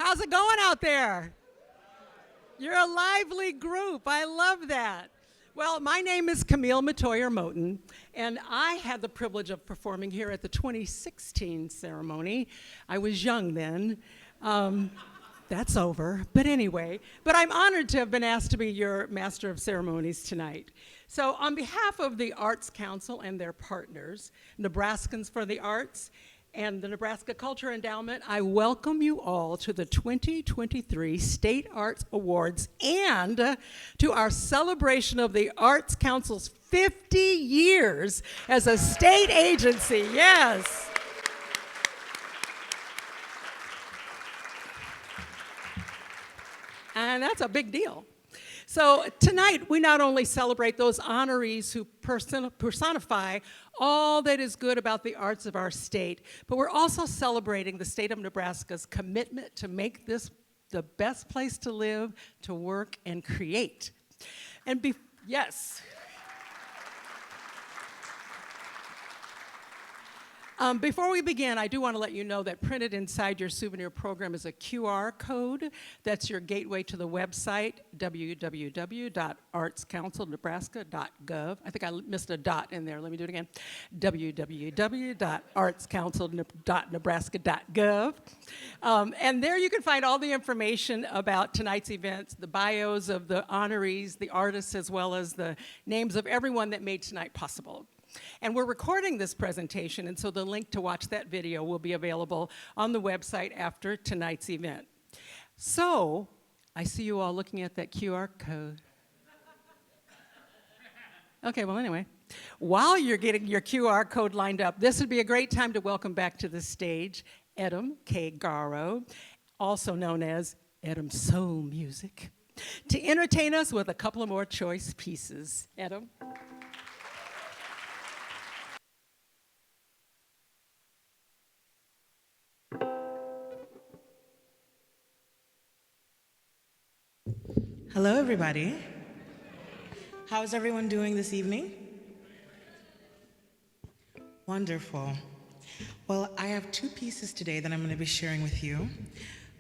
How's it going out there? You're a lively group. I love that. Well, my name is Camille Matoyer Moten, and I had the privilege of performing here at the 2016 ceremony. I was young then. That's over. But anyway, I'm honored to have been asked to be your Master of Ceremonies tonight. So on behalf of the Arts Council and their partners, Nebraskans for the Arts, and the Nebraska Culture Endowment, I welcome you all to the 2023 State Arts Awards and to our celebration of the Arts Council's 50 years as a state agency. Yes. And that's a big deal. So tonight, we not only celebrate those honorees who personify all that is good about the arts of our state, but we're also celebrating the state of Nebraska's commitment to make this the best place to live, to work, and create. And yes. Before we begin, I do want to let you know that printed inside your souvenir program is a QR code. That's your gateway to the website, www.artscouncilnebraska.gov. I think I missed a dot in there. Let me do it again. www.artscouncil.nebraska.gov. And there you can find all the information about tonight's events, the bios of the honorees, the artists, as well as the names of everyone that made tonight possible. And we're recording this presentation, and so the link to watch that video will be available on the website after tonight's event. So, I see you all looking at that QR code. Okay, well anyway, while you're getting your QR code lined up, this would be a great time to welcome back to the stage Edom K. Garrow, also known as Edom Soul Music, to entertain us with a couple of more choice pieces. Edom. Hello, everybody. How's everyone doing this evening? Wonderful. Well, I have two pieces today that I'm going to be sharing with you,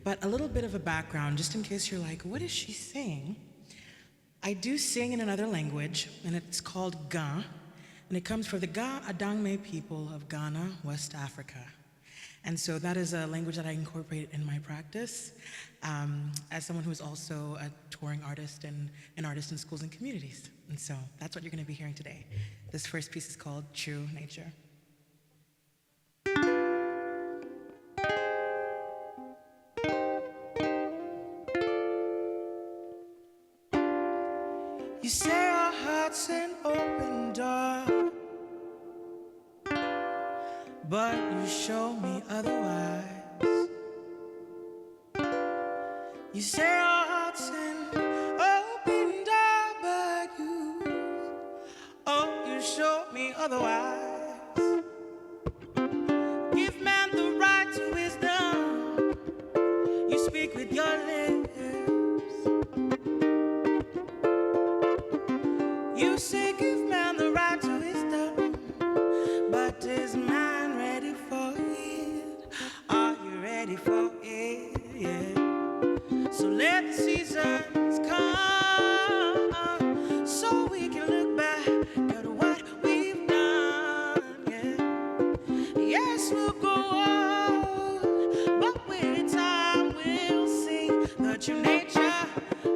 but a little bit of a background, just in case you're like, what is she saying? I do sing in another language, and it's called Ga, and it comes from the Ga Adangme people of Ghana, West Africa. And so that is a language that I incorporate in my practice as someone who's also a touring artist and an artist in schools and communities. And so that's what you're going to be hearing today. This first piece is called True Nature. You say our heart's an open door, but you show me otherwise. You say our heart's an open door, but you show me otherwise. Give man the right to wisdom. You speak with your lips. You say give man the right to wisdom, but is man ready for it? Are you ready for it? Yeah. So let the seasons come, so we can look back at what we've done. Yeah. Yes, we'll go on, but with time we'll see the true nature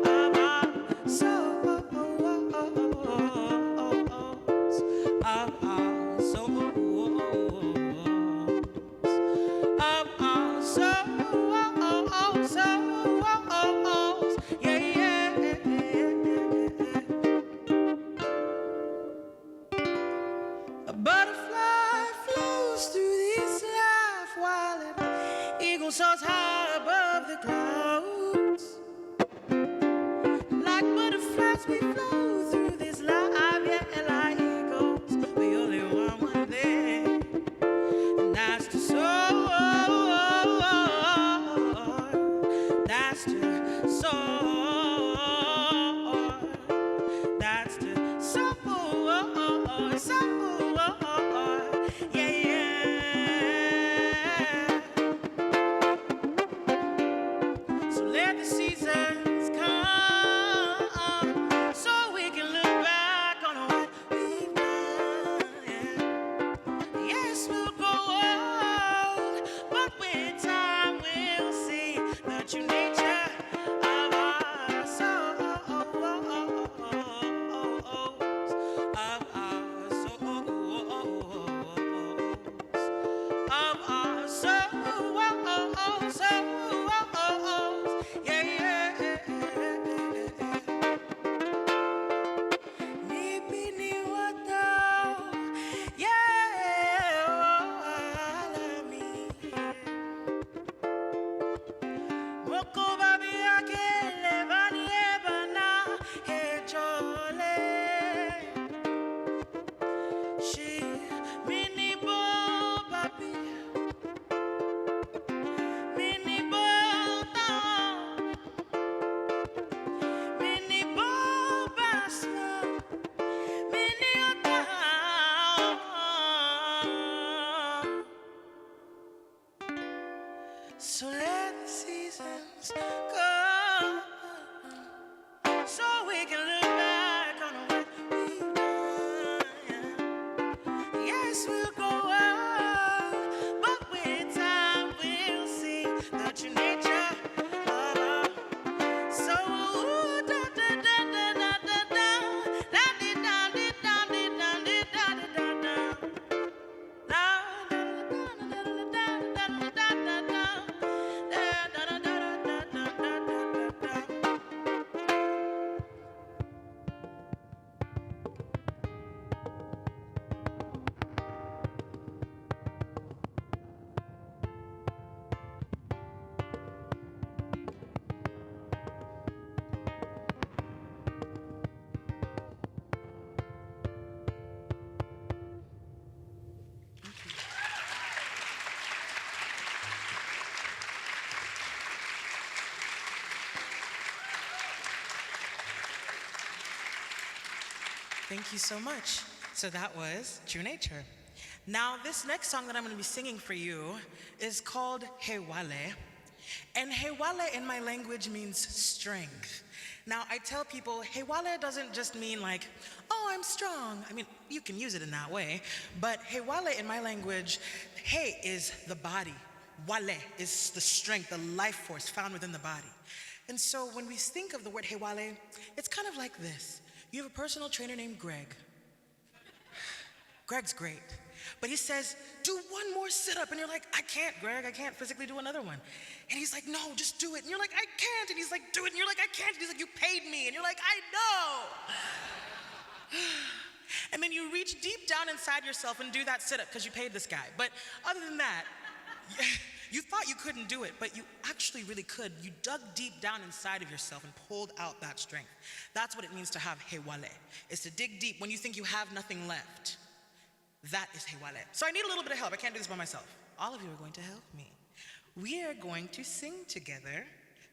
of our souls. Of our souls. Of our souls. Yeah, yeah. A butterfly flows through this life while an eagle soars high above the clouds. Like butterflies we flow through this life, yeah, like eagles. We only want one thing, and that's to soar. That's to soar. That's to soar. Soar. Yeah, yeah. let the seasons come so we can look back on what we've done. Yeah. Yes, we'll grow old, but with time we'll see the true nature of our souls. Of our souls. Yeah, yeah. Nipi ni wata, yeah, alami. Moko babi akele bani ebana echole. She mini bo babi, mini bo ta, mini bo basma. So let the seasons go, so we can look back on what we've done. Yes, we'll go on, but with time we'll see the true nature of our soul. Da da da da da da da, da di da di da di da di da di da da. Thank you so much. So that was True Nature. Now, this next song that I'm going to be singing for you is called Hewale. And Hewale in my language means strength. Now, I tell people, Hewale doesn't just mean like, oh, I'm strong. I mean, you can use it in that way. But Hewale in my language, He is the body. Wale is the strength, the life force found within the body. And so when we think of the word Hewale, it's kind of like this. You have a personal trainer named Greg. Greg's great. But he says, do one more sit-up. And you're like, I can't, Greg. I can't physically do another one. And he's like, no, just do it. And you're like, I can't. And he's like, do it. And you're like, I can't. And he's like, you paid me. And you're like, I know. And then you reach deep down inside yourself and do that sit-up because you paid this guy. But other than that, you thought you couldn't do it, but you actually really could. You dug deep down inside of yourself and pulled out that strength. That's what it means to have Hewale. It's to dig deep when you think you have nothing left. That is Hewale. So I need a little bit of help. I can't do this by myself. All of you are going to help me. We are going to sing together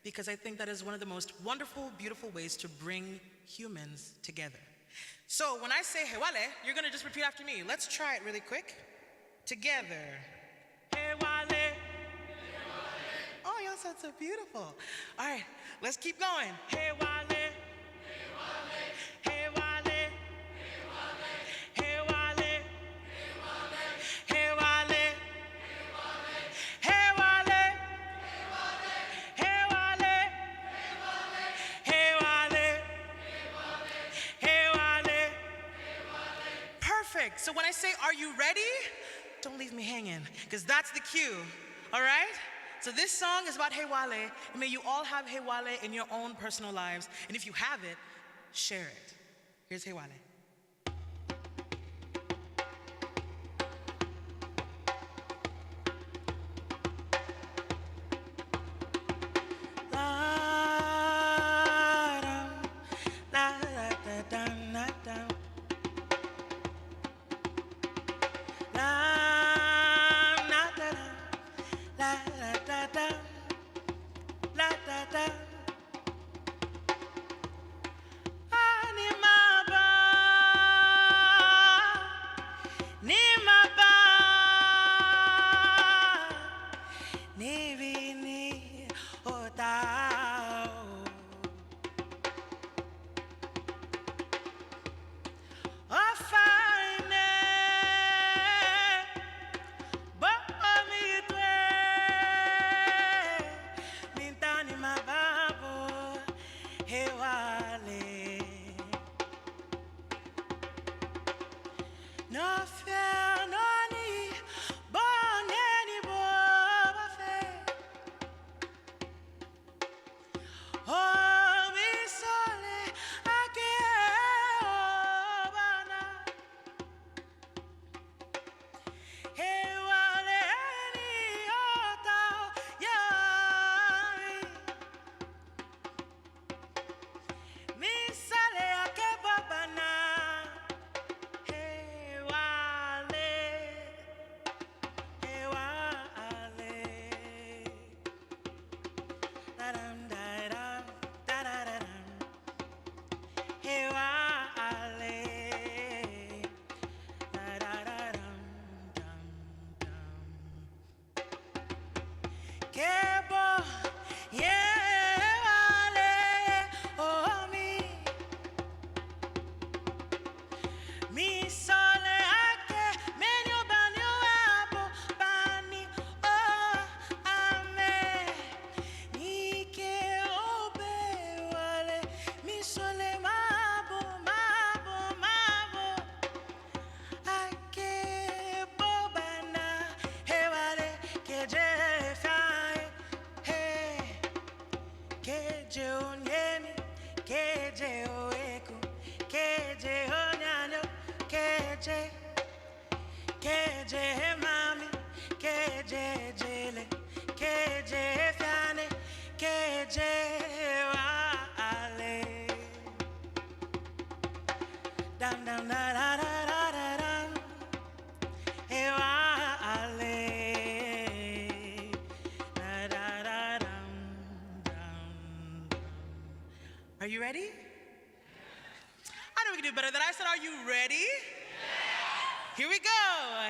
because I think that is one of the most wonderful, beautiful ways to bring humans together. So when I say Hewale, you're going to just repeat after me. Let's try it really quick. Together. Hewale. Oh, y'all sound so beautiful. All right, let's keep going. Hewale. Hewale. Hewale. Hewale. Hewale. Hewale. Hewale. Hewale. Perfect. So when I say, are you ready? Don't leave me hanging, because that's the cue. All right? So this song is about Hewale, and may you all have Hewale in your own personal lives. And if you have it, share it. Here's Hewale. keje onyeni, keje oeko, keje onyano, keje, keje mami, keje jele, keje fiane, keje wale. Dam dam da da da da da dam. Hey wale. Da da da dam dam. Are you ready? I know we can do better than I said. Are you ready? Here we go.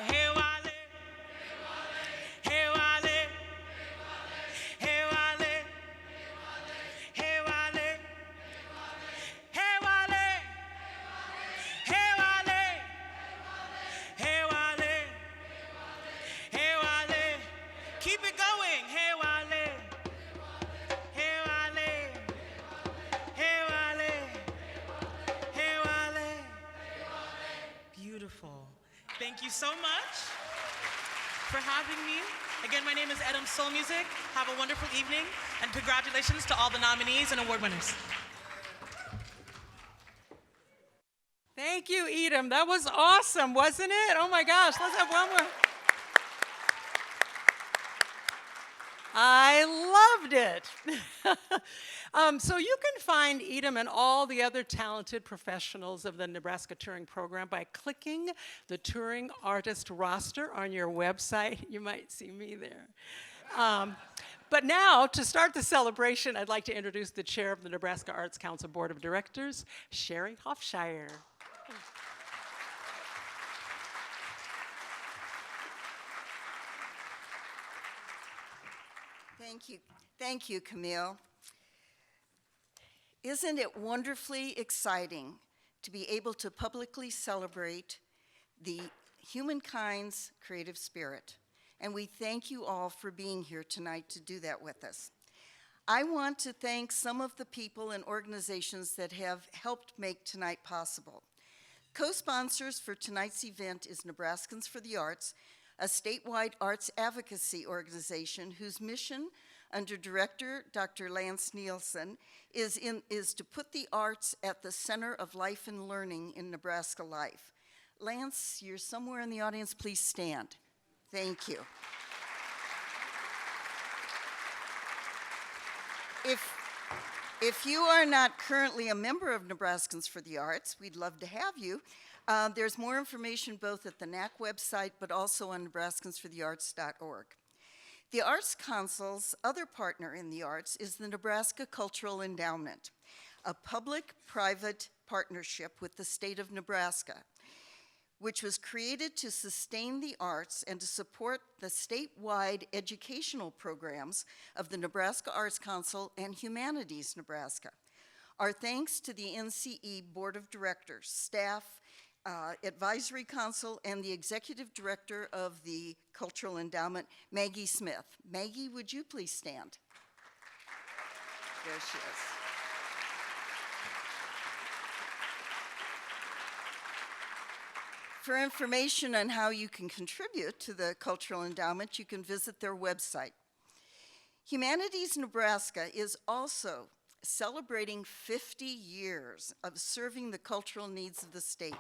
Hey wale. Hey wale. Hey wale. Hey wale. Hey wale. Hey wale. Hey wale. Hey wale. Keep it going. Hey wale. Hey wale. Hey wale. Hey wale. Beautiful. Thank you so much for having me. Again, my name is Edam Soul Music. Have a wonderful evening, and congratulations to all the nominees and award winners. Thank you, Edam. That was awesome, wasn't it? Oh my gosh, let's have one more. I loved it. So you can find Edam and all the other talented professionals of the Nebraska Touring Program by clicking the Touring Artist roster on your website. You might see me there. But now, to start the celebration, I'd like to introduce the chair of the Nebraska Arts Council Board of Directors, Sherry Hofshire. Thank you, Camille. Isn't it wonderfully exciting to be able to publicly celebrate the humankind's creative spirit? And we thank you all for being here tonight to do that with us. I want to thank some of the people and organizations that have helped make tonight possible. Co-sponsors for tonight's event is Nebraskans for the Arts, a statewide arts advocacy organization whose mission under Director Dr. Lance Nielsen is to put the arts at the center of life and learning in Nebraska life. Lance, you're somewhere in the audience, please stand. Thank you. If you are not currently a member of Nebraskans for the Arts, we'd love to have you. There's more information both at the NAC website, but also on nebraskansforthearts.org. The Arts Council's other partner in the arts is the Nebraska Cultural Endowment, a public-private partnership with the state of Nebraska, which was created to sustain the arts and to support the statewide educational programs of the Nebraska Arts Council and Humanities Nebraska. Our thanks to the NCE Board of Directors, staff, Advisory Council, and the Executive Director of the Cultural Endowment, Maggie Smith. Maggie, would you please stand? There she is. For information on how you can contribute to the Cultural Endowment, you can visit their website. Humanities Nebraska is also celebrating 50 years of serving the cultural needs of the state.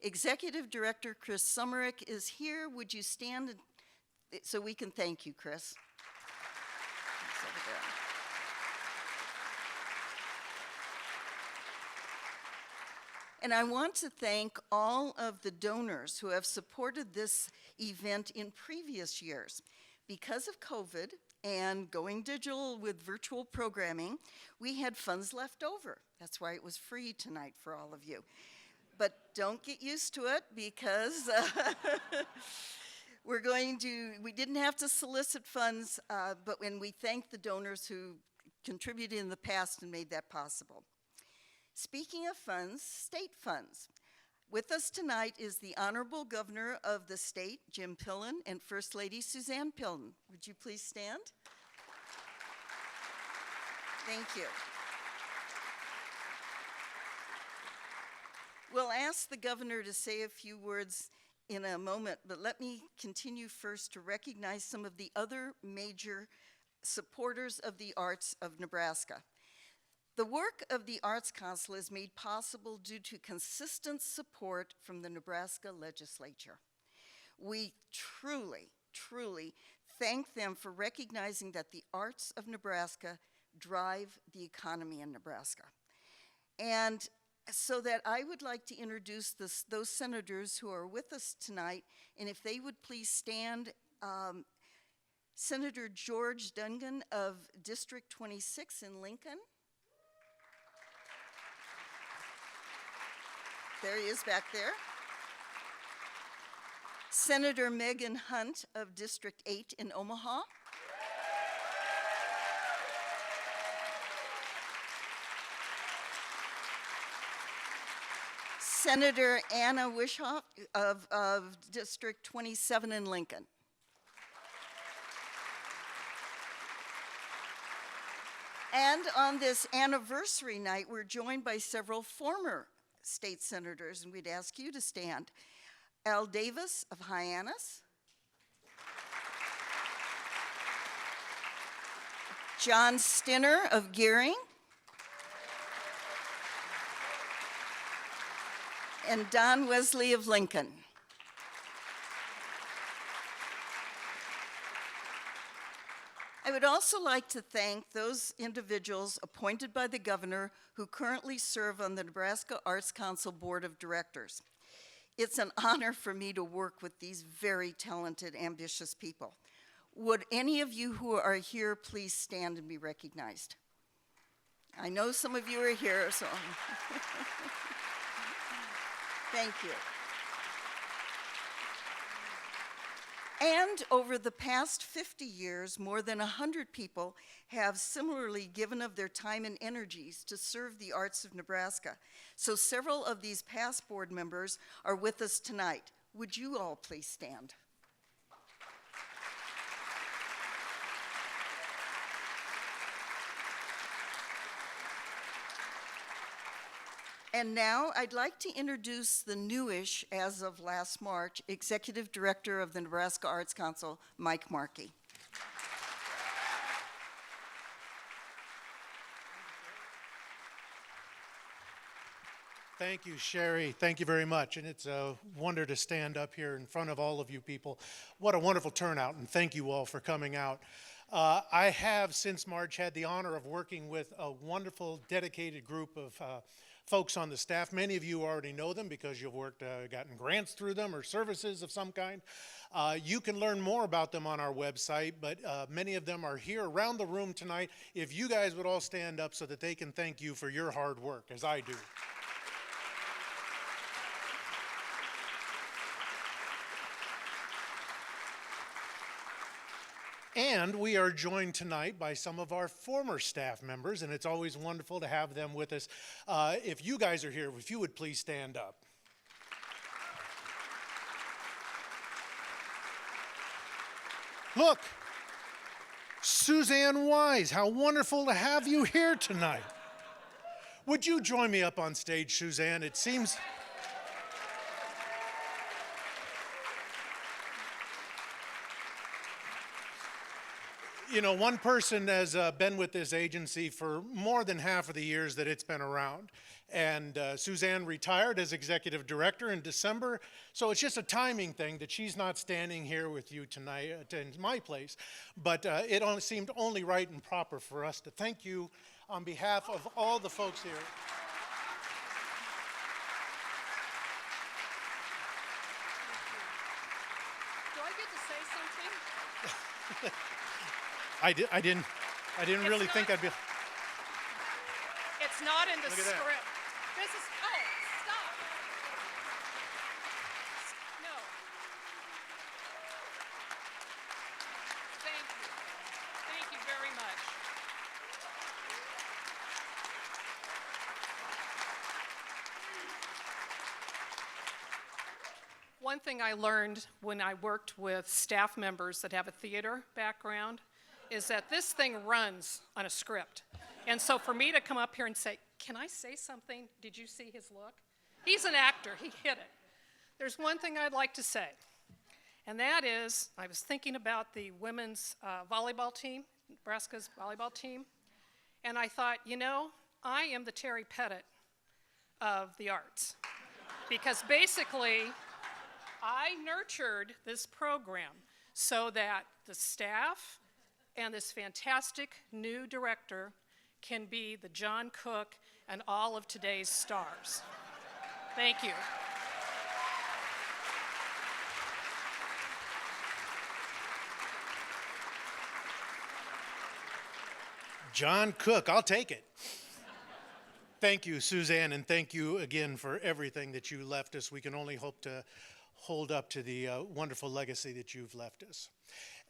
Executive Director Chris Summerick is here. Would you stand so we can thank you, Chris? He's over there. And I want to thank all of the donors who have supported this event in previous years. Because of COVID and going digital with virtual programming, we had funds left over. That's why it was free tonight for all of you. But don't get used to it because we didn't have to solicit funds, but when we thank the donors who contributed in the past and made that possible. Speaking of funds, state funds. With us tonight is the Honorable Governor of the state, Jim Pillen, and First Lady Suzanne Pillen. Would you please stand? Thank you. We'll ask the governor to say a few words in a moment, but let me continue first to recognize some of the other major supporters of the arts of Nebraska. The work of the Arts Council is made possible due to consistent support from the Nebraska legislature. We truly thank them for recognizing that the arts of Nebraska drive the economy in Nebraska. And so that I would like to introduce those senators who are with us tonight, and if they would please stand, Senator George Dungan of District 26 in Lincoln. There he is back there. Senator Megan Hunt of District 8 in Omaha. Senator Anna Wishoff of District 27 in Lincoln. And on this anniversary night, we're joined by several former state senators, and we'd ask you to stand. Al Davis of Hyannis. John Stinner of Gearing. And Don Wesley of Lincoln. I would also like to thank those individuals appointed by the governor who currently serve on the Nebraska Arts Council Board of Directors. It's an honor for me to work with these very talented, ambitious people. Would any of you who are here please stand and be recognized? I know some of you are here, so thank you. And over the past 50 years, more than 100 people have similarly given of their time and energies to serve the arts of Nebraska. So several of these past board members are with us tonight. Would you all please stand? And now I'd like to introduce the newish, as of last March, Executive Director of the Nebraska Arts Council, Mike Markey. Thank you, Sherry. Thank you very much. And it's a wonder to stand up here in front of all of you people. What a wonderful turnout, and thank you all for coming out. I have, since March, had the honor of working with a wonderful, dedicated group of folks on the staff. Many of you already know them because you've worked, gotten grants through them or services of some kind. You can learn more about them on our website, but many of them are here around the room tonight. If you guys would all stand up so that they can thank you for your hard work, as I do. And we are joined tonight by some of our former staff members, and it's always wonderful to have them with us. If you guys are here, if you would please stand up. Look, Suzanne Wise, how wonderful to have you here tonight. Would you join me up on stage, Suzanne? It seems... You know, one person has been with this agency for more than half of the years that it's been around. And Suzanne retired as executive director in December. So it's just a timing thing that she's not standing here with you tonight in my place. But it only seemed only right and proper for us to thank you on behalf of all the folks here. Do I get to say something? I didn't really think I'd be. It's not in the Look at that. script. This is, oh, stop. No. Thank you. Thank you very much. One thing I learned when I worked with staff members that have a theater background is that this thing runs on a script. And so for me to come up here and say, can I say something? Did you see his look? He's an actor, he hit it. There's one thing I'd like to say, and that is, I was thinking about the women's volleyball team, Nebraska's volleyball team, and I thought, you know, I am the Terry Pettit of the arts because basically I nurtured this program so that the staff and this fantastic new director can be the John Cook and all of today's stars. Thank you. John Cook, I'll take it. Thank you, Suzanne, and thank you again for everything that you left us. We can only hope to hold up to the wonderful legacy that you've left us.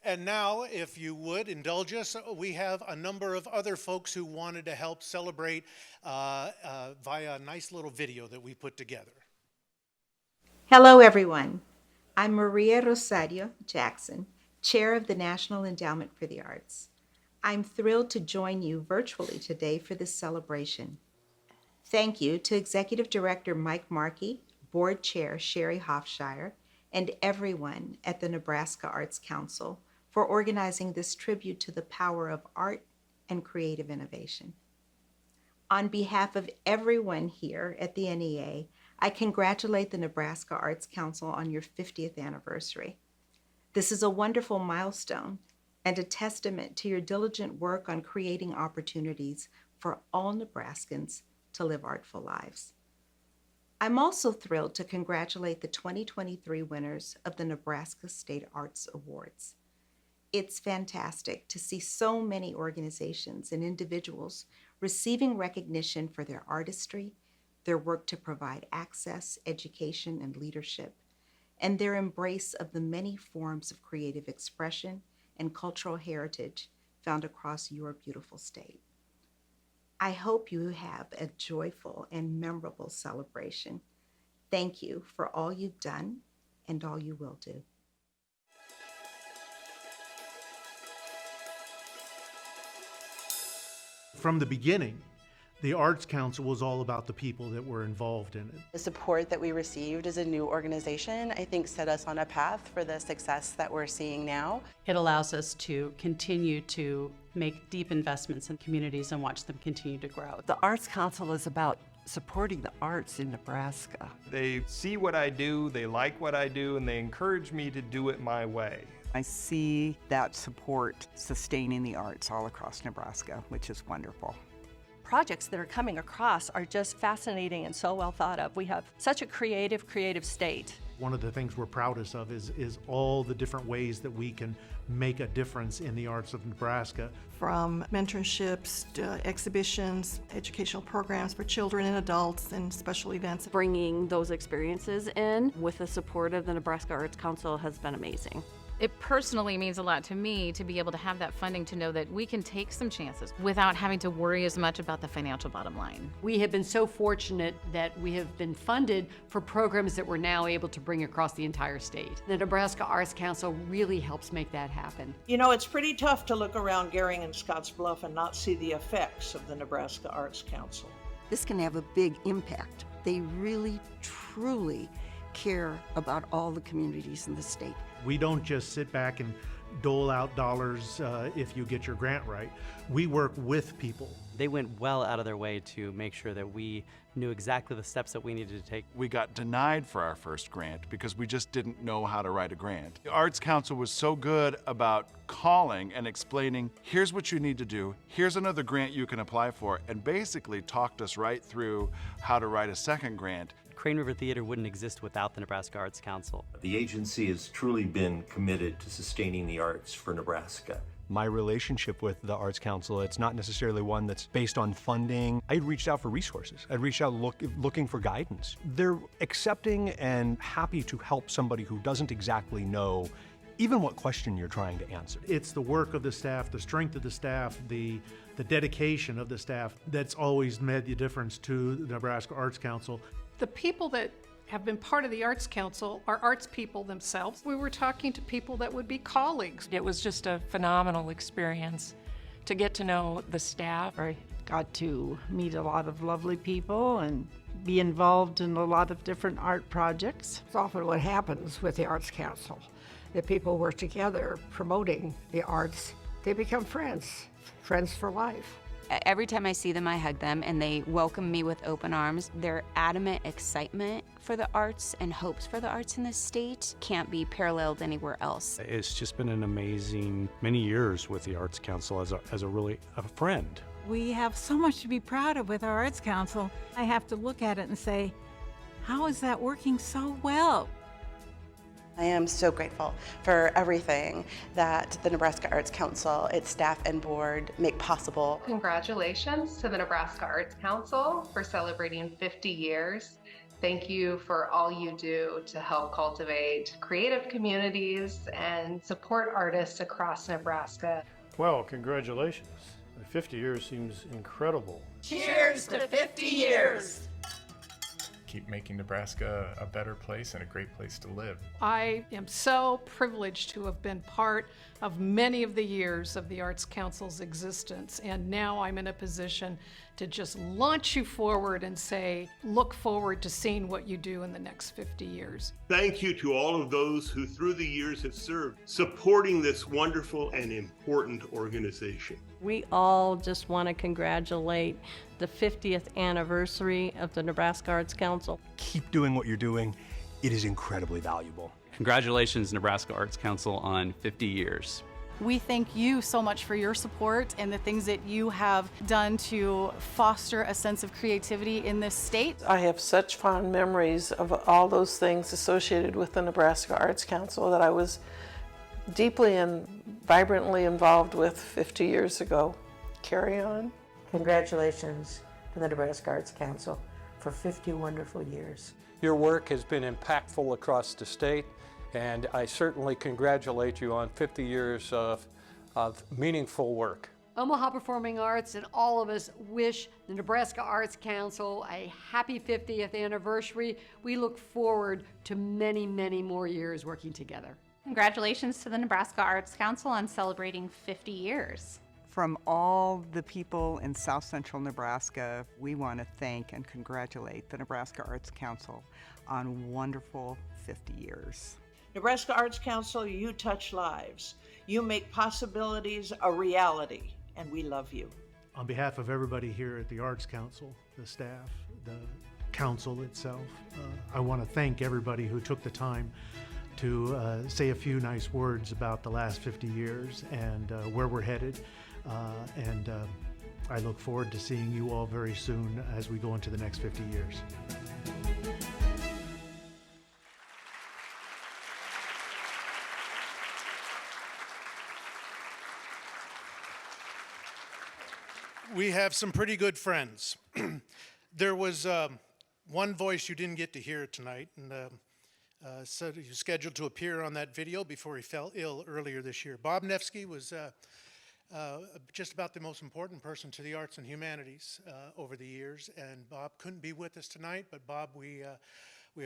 And now, if you would indulge us, we have a number of other folks who wanted to help celebrate via a nice little video that we put together. Hello, everyone. I'm Maria Rosario Jackson, Chair of the National Endowment for the Arts. I'm thrilled to join you virtually today for this celebration. Thank you to Executive Director Mike Markey, Board Chair Sherry Hofshire, and everyone at the Nebraska Arts Council for organizing this tribute to the power of art and creative innovation. On behalf of everyone here at the NEA, I congratulate the Nebraska Arts Council on your 50th anniversary. This is a wonderful milestone and a testament to your diligent work on creating opportunities for all Nebraskans to live artful lives. I'm also thrilled to congratulate the 2023 winners of the Nebraska State Arts Awards. It's fantastic to see so many organizations and individuals receiving recognition for their artistry, their work to provide access, education, and leadership, and their embrace of the many forms of creative expression and cultural heritage found across your beautiful state. I hope you have a joyful and memorable celebration. Thank you for all you've done and all you will do. From the beginning, the Arts Council was all about the people that were involved in it. The support that we received as a new organization, I think, set us on a path for the success that we're seeing now. It allows us to continue to make deep investments in communities and watch them continue to grow. The Arts Council is about supporting the arts in Nebraska. They see what I do, they like what I do, and they encourage me to do it my way. I see that support sustaining the arts all across Nebraska, which is wonderful. Projects that are coming across are just fascinating and so well thought of. We have such a creative state. One of the things we're proudest of is all the different ways that we can make a difference in the arts of Nebraska. From mentorships to exhibitions, educational programs for children and adults, and special events. Bringing those experiences in with the support of the Nebraska Arts Council has been amazing. It personally means a lot to me to be able to have that funding to know that we can take some chances without having to worry as much about the financial bottom line. We have been so fortunate that we have been funded for programs that we're now able to bring across the entire state. The Nebraska Arts Council really helps make that happen. You know, it's pretty tough to look around Gering and Scottsbluff and not see the effects of the Nebraska Arts Council. This can have a big impact. They really, truly care about all the communities in the state. We don't just sit back and dole out dollars if you get your grant right. We work with people. They went well out of their way to make sure that we knew exactly the steps that we needed to take. We got denied for our first grant because we just didn't know how to write a grant. The Arts Council was so good about calling and explaining, here's what you need to do, here's another grant you can apply for, and basically talked us right through how to write a second grant. Crane River Theater wouldn't exist without the Nebraska Arts Council. The agency has truly been committed to sustaining the arts for Nebraska. My relationship with the Arts Council, it's not necessarily one that's based on funding. I reached out for resources. I reached out looking for guidance. They're accepting and happy to help somebody who doesn't exactly know even what question you're trying to answer. It's the work of the staff, the strength of the staff, the dedication of the staff that's always made the difference to the Nebraska Arts Council. The people that have been part of the Arts Council are arts people themselves. We were talking to people that would be colleagues. It was just a phenomenal experience to get to know the staff. I got to meet a lot of lovely people and be involved in a lot of different art projects. It's often what happens with the Arts Council. That people work together promoting the arts. They become friends for life. Every time I see them, I hug them, and they welcome me with open arms. Their adamant excitement for the arts and hopes for the arts in this state can't be paralleled anywhere else. It's just been an amazing many years with the Arts Council as a friend. We have so much to be proud of with our Arts Council. I have to look at it and say, how is that working so well? I am so grateful for everything that the Nebraska Arts Council, its staff and board make possible. Congratulations to the Nebraska Arts Council for celebrating 50 years. Thank you for all you do to help cultivate creative communities and support artists across Nebraska. Well, congratulations. 50 years seems incredible. Cheers to 50 years! Keep making Nebraska a better place and a great place to live. I am so privileged to have been part of many of the years of the Arts Council's existence, and now I'm in a position to just launch you forward and say, look forward to seeing what you do in the next 50 years. Thank you to all of those who through the years have served, supporting this wonderful and important organization. We all just want to congratulate the 50th anniversary of the Nebraska Arts Council. Keep doing what you're doing. It is incredibly valuable. Congratulations, Nebraska Arts Council, on 50 years. We thank you so much for your support and the things that you have done to foster a sense of creativity in this state. I have such fond memories of all those things associated with the Nebraska Arts Council that I was deeply and vibrantly involved with 50 years ago. Carry on. Congratulations to the Nebraska Arts Council for 50 wonderful years. Your work has been impactful across the state, and I certainly congratulate you on 50 years of meaningful work. Omaha Performing Arts and all of us wish the Nebraska Arts Council a happy 50th anniversary. We look forward to many, many more years working together. Congratulations to the Nebraska Arts Council on celebrating 50 years. From all the people in South Central Nebraska, we want to thank and congratulate the Nebraska Arts Council on wonderful 50 years. Nebraska Arts Council, you touch lives. You make possibilities a reality, and we love you. On behalf of everybody here at the Arts Council, the staff, the council itself, I want to thank everybody who took the time to say a few nice words about the last 50 years and where we're headed. I look forward to seeing you all very soon as we go into the next 50 years. We have some pretty good friends. There was one voice you didn't get to hear tonight, and so he was scheduled to appear on that video before he fell ill earlier this year. Bob Nevsky was just about the most important person to the arts and humanities over the years, and Bob couldn't be with us tonight, but Bob, we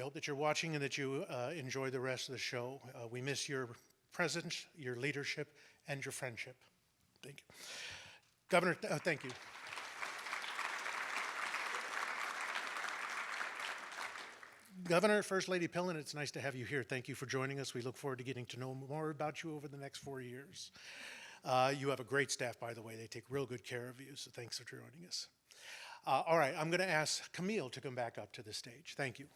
hope that you're watching and that you enjoy the rest of the show. We miss your presence, your leadership, and your friendship. Thank you. Governor, thank you. Governor, First Lady Pillen, it's nice to have you here. Thank you for joining us. We look forward to getting to know more about you over the next 4 years. You have a great staff, by the way. They take real good care of you, so thanks for joining us. All right, I'm going to ask Camille to come back up to the stage. Thank you.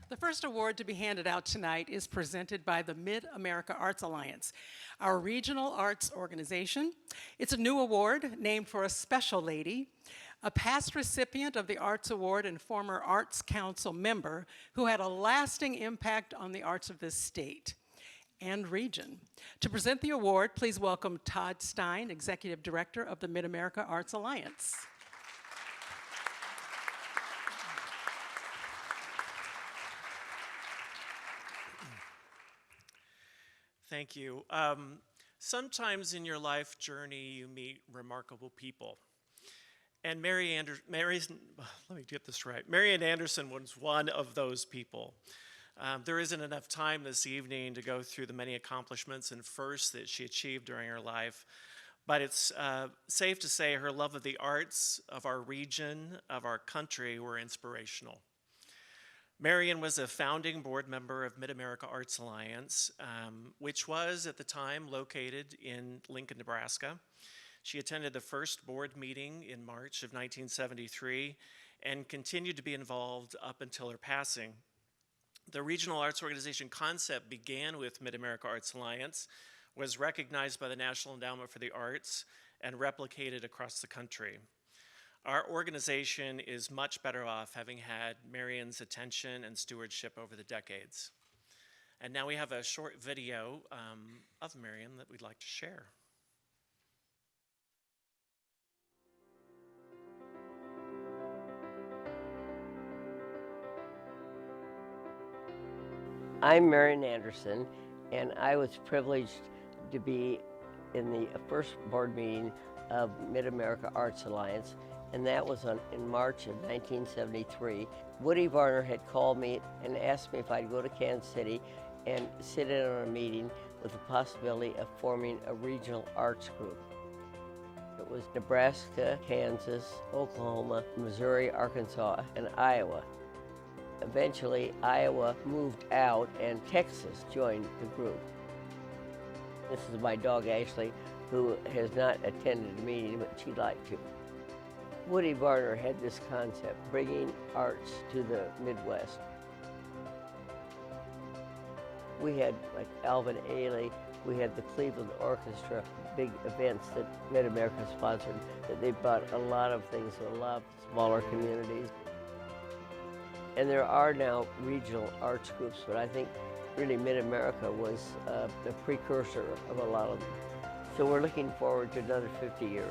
The first award to be handed out tonight is presented by the Mid-America Arts Alliance, our regional arts organization. It's a new award named for a special lady, a past recipient of the Arts Award and former Arts Council member who had a lasting impact on the arts of this state and region. To present the award, please welcome Todd Stein, Executive Director of the Mid-America Arts Alliance. Thank you. Sometimes in your life journey, you meet remarkable people. And Marian Anderson was one of those people. There isn't enough time this evening to go through the many accomplishments and firsts that she achieved during her life, but it's safe to say her love of the arts, of our region, of our country were inspirational. Marion was a founding board member of Mid-America Arts Alliance, which was at the time located in Lincoln, Nebraska. She attended the first board meeting in March of 1973 and continued to be involved up until her passing. The regional arts organization concept began with Mid-America Arts Alliance, was recognized by the National Endowment for the Arts, and replicated across the country. Our organization is much better off having had Marion's attention and stewardship over the decades. And now we have a short video of Marion that we'd like to share. I'm Marion Anderson, and I was privileged to be in the first board meeting of Mid-America Arts Alliance, and that was in March of 1973. Woody Varner had called me and asked me if I'd go to Kansas City and sit in on a meeting with the possibility of forming a regional arts group. It was Nebraska, Kansas, Oklahoma, Missouri, Arkansas, and Iowa. Eventually, Iowa moved out and Texas joined the group. This is my dog, Ashley, who has not attended a meeting, but she'd like to. Woody Varner had this concept, bringing arts to the Midwest. We had like Alvin Ailey, we had the Cleveland Orchestra, big events that Mid-America sponsored, that they brought a lot of things to a lot of smaller communities. And there are now regional arts groups, but I think really Mid-America was the precursor of a lot of them. So we're looking forward to another 50 years.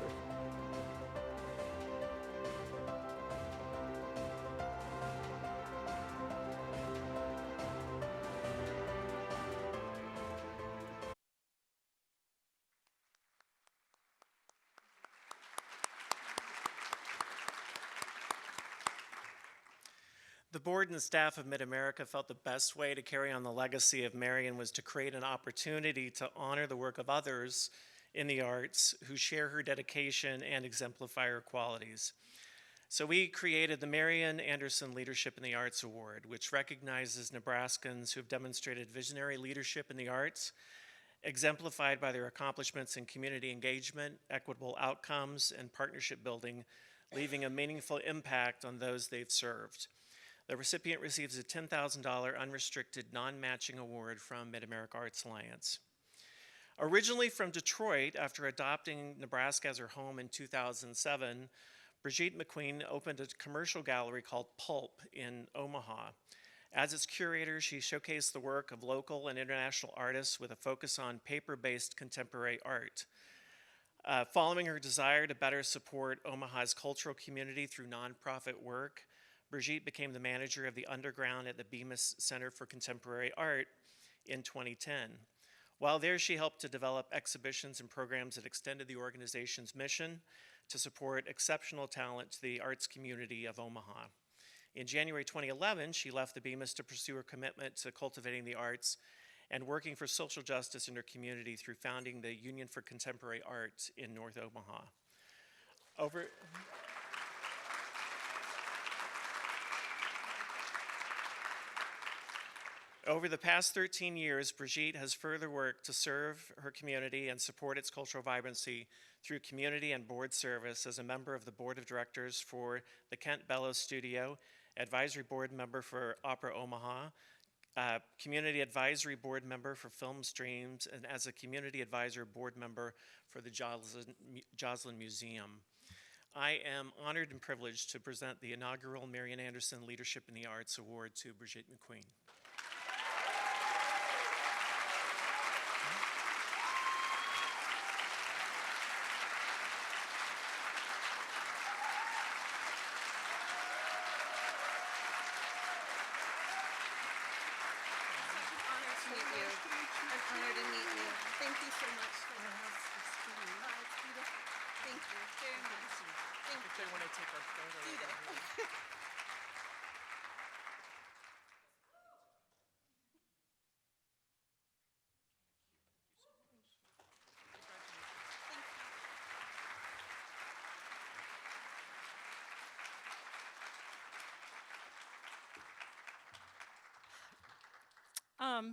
The board and staff of Mid-America felt the best way to carry on the legacy of Marion was to create an opportunity to honor the work of others in the arts who share her dedication and exemplify her qualities. So we created the Marion Anderson Leadership in the Arts Award, which recognizes Nebraskans who have demonstrated visionary leadership in the arts, exemplified by their accomplishments in community engagement, equitable outcomes, and partnership building, leaving a meaningful impact on those they've served. The recipient receives a $10,000 unrestricted non-matching award from Mid-America Arts Alliance. Originally from Detroit, after adopting Nebraska as her home in 2007, Brigitte McQueen opened a commercial gallery called Pulp in Omaha. As its curator, she showcased the work of local and international artists with a focus on paper-based contemporary art. Following her desire to better support Omaha's cultural community through nonprofit work, Brigitte became the manager of the Underground at the Bemis Center for Contemporary Art in 2010. While there, she helped to develop exhibitions and programs that extended the organization's mission to support exceptional talent to the arts community of Omaha. In January 2011, she left the Bemis to pursue her commitment to cultivating the arts and working for social justice in her community through founding the Union for Contemporary Art in North Omaha. Over the past 13 years, Brigitte has further worked to serve her community and support its cultural vibrancy through community and board service as a member of the board of directors for the Kent Bellows Studio, advisory board member for Opera Omaha, community advisory board member for Film Streams, and as a community advisory board member for the Joslin Museum. I am honored and privileged to present the inaugural Marion Anderson Leadership in the Arts Award to Brigitte McQueen.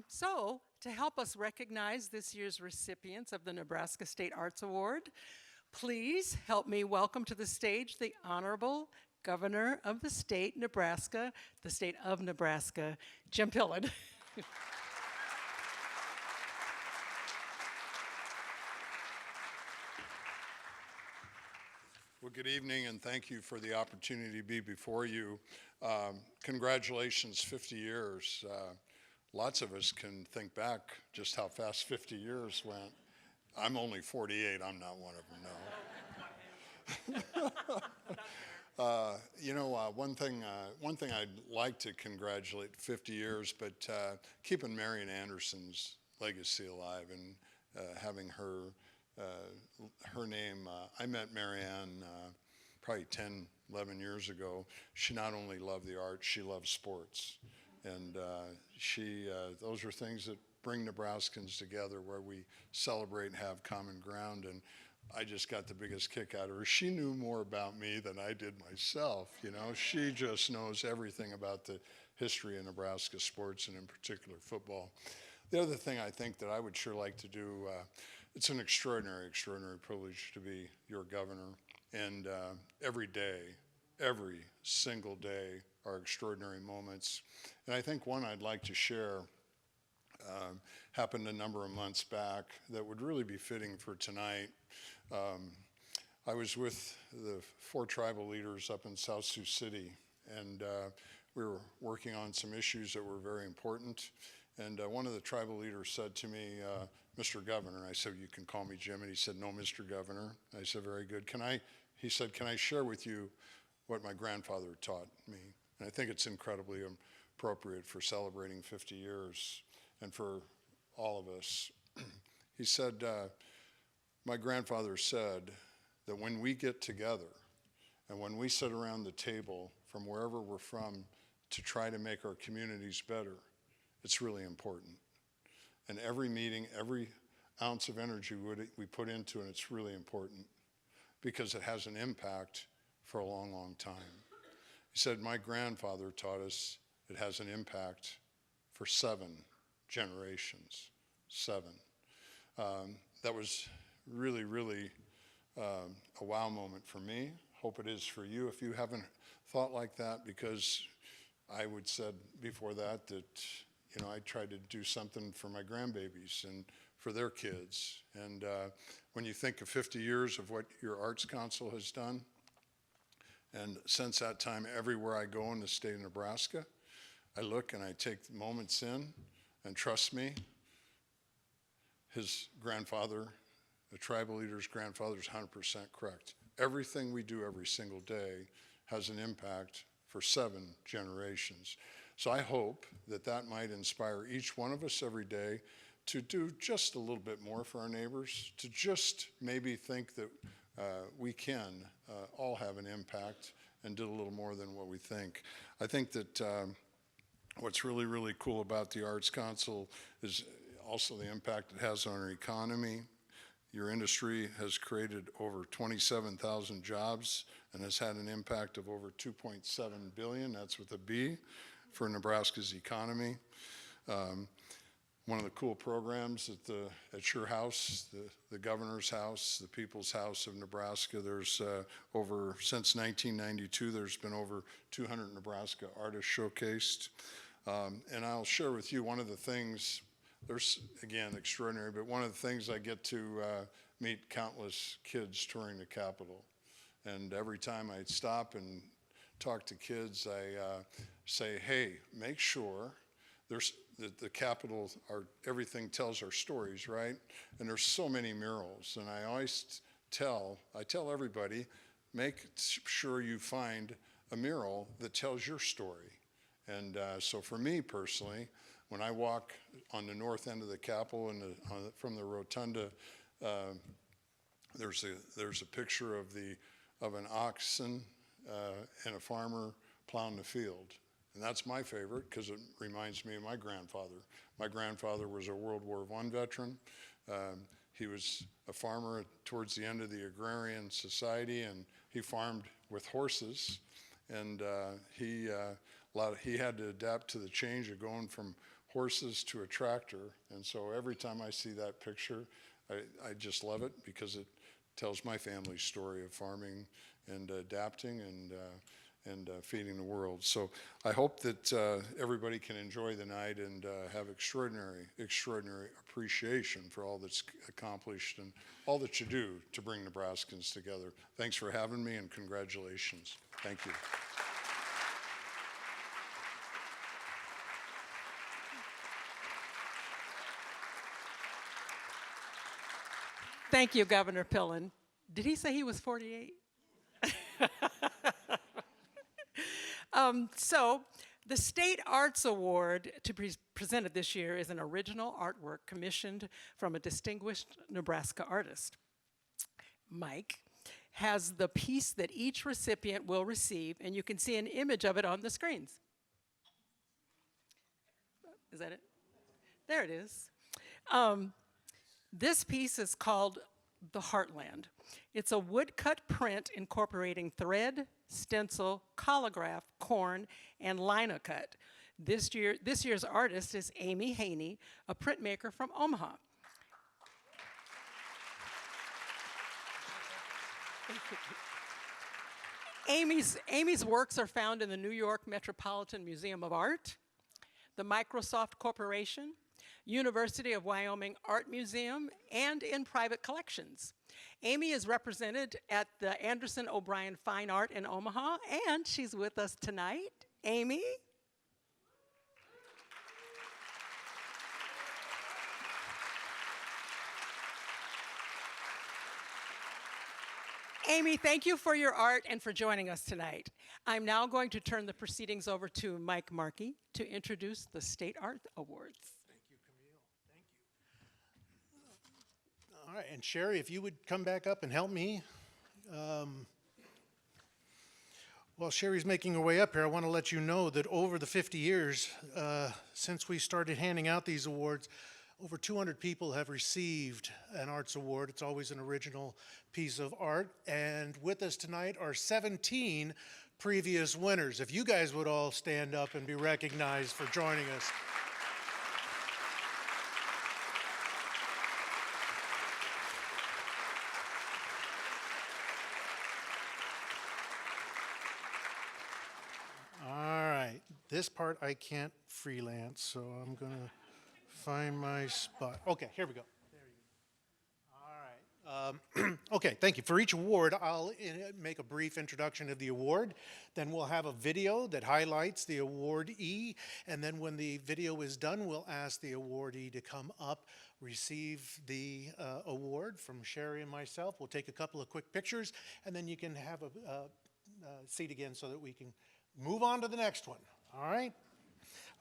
So, to help us recognize this year's recipients of the Nebraska State Arts Award, please help me welcome to the stage the Honorable Governor of the state of Nebraska, Jim Pillen. Well, good evening, and thank you for the opportunity to be before you. Congratulations, 50 years. Lots of us can think back just how fast 50 years went. I'm only 48, I'm not one of them, no. One thing I'd like to congratulate 50 years, but keeping Marian Anderson's legacy alive and having her name. I met Marianne probably 10, 11 years ago. She not only loved the arts, she loved sports. And those are things that bring Nebraskans together, where we celebrate and have common ground. And I just got the biggest kick out of her. She knew more about me than I did myself. She just knows everything about the history of Nebraska sports, and in particular football. The other thing I think that I would sure like to do, it's an extraordinary, extraordinary privilege to be your governor. And every day, every single day are extraordinary moments. And I think one I'd like to share happened a number of months back that would really be fitting for tonight. I was with the 4 tribal leaders up in South Sioux City, and we were working on some issues that were very important. And one of the tribal leaders said to me, Mr. Governor, and I said, you can call me Jim, and he said, no, Mr. Governor. I said, very good. He said, can I share with you what my grandfather taught me? And I think it's incredibly appropriate for celebrating 50 years and for all of us. He said, my grandfather said that when we get together and when we sit around the table from wherever we're from to try to make our communities better, it's really important. And every meeting, every ounce of energy we put into it, it's really important because it has an impact for a long, long time. He said, my grandfather taught us it has an impact for 7 generations, 7. That was really, really a wow moment for me. Hope it is for you if you haven't thought like that, because I would said before that I tried to do something for my grandbabies and for their kids. And when you think of 50 years of what your Arts Council has done, and since that time, everywhere I go in the state of Nebraska, I look and I take moments in, and trust me, his grandfather, the tribal leader's grandfather, is 100% correct. Everything we do every single day has an impact for 7 generations. So I hope that might inspire each one of us every day to do just a little bit more for our neighbors, to just maybe think that we can all have an impact and do a little more than what we think. I think that what's really, really cool about the Arts Council is also the impact it has on our economy. Your industry has created over 27,000 jobs and has had an impact of over $2.7 billion, that's with a B, for Nebraska's economy. One of the cool programs at your house, the Governor's House, the People's House of Nebraska, there's since 1992, there's been over 200 Nebraska artists showcased. And I'll share with you one of the things, there's, again, extraordinary, but one of the things I get to meet countless kids touring the Capitol. And every time I stop and talk to kids, I say, hey, make sure that the Capitol, everything tells our stories, right? And there's so many murals. And I always tell everybody, make sure you find a mural that tells your story. And so for me personally, when I walk on the north end of the Capitol and from the rotunda, there's a picture of an oxen and a farmer plowing the field. And that's my favorite because it reminds me of my grandfather. My grandfather was a World War I veteran. He was a farmer towards the end of the agrarian society, and he farmed with horses. And he had to adapt to the change of going from horses to a tractor. And so every time I see that picture, I just love it because it tells my family's story of farming and adapting and feeding the world. So I hope that everybody can enjoy the night and have extraordinary appreciation for all that's accomplished and all that you do to bring Nebraskans together. Thanks for having me and congratulations. Thank you. Thank you, Governor Pillen. Did he say he was 48? So the State Arts Award to be presented this year is an original artwork commissioned from a distinguished Nebraska artist. Mike has the piece that each recipient will receive, and you can see an image of it on the screens. Is that it? There it is. This piece is called The Heartland. It's a woodcut print incorporating thread, stencil, collograph, corn, and linocut. This year's artist is Amy Haney, a printmaker from Omaha. Amy's works are found in the New York Metropolitan Museum of Art, the Microsoft Corporation, University of Wyoming Art Museum, and in private collections. Amy is represented at the Anderson O'Brien Fine Art in Omaha, and she's with us tonight. Amy? Amy, thank you for your art and for joining us tonight. I'm now going to turn the proceedings over to Mike Markey to introduce the State Art Awards. All right, and Sherry, if you would come back up and help me. While Sherry's making her way up here, I want to let you know that over the 50 years since we started handing out these awards, over 200 people have received an arts award. It's always an original piece of art. And with us tonight are 17 previous winners. If you guys would all stand up and be recognized for joining us. This part I can't freelance, so I'm going to find my spot. Okay, here we go. There you go. All right. Okay, thank you. For each award, I'll make a brief introduction of the award. Then we'll have a video that highlights the awardee. And then when the video is done, we'll ask the awardee to come up, receive the award from Sherry and myself. We'll take a couple of quick pictures, and then you can have a seat again so that we can move on to the next one. All right?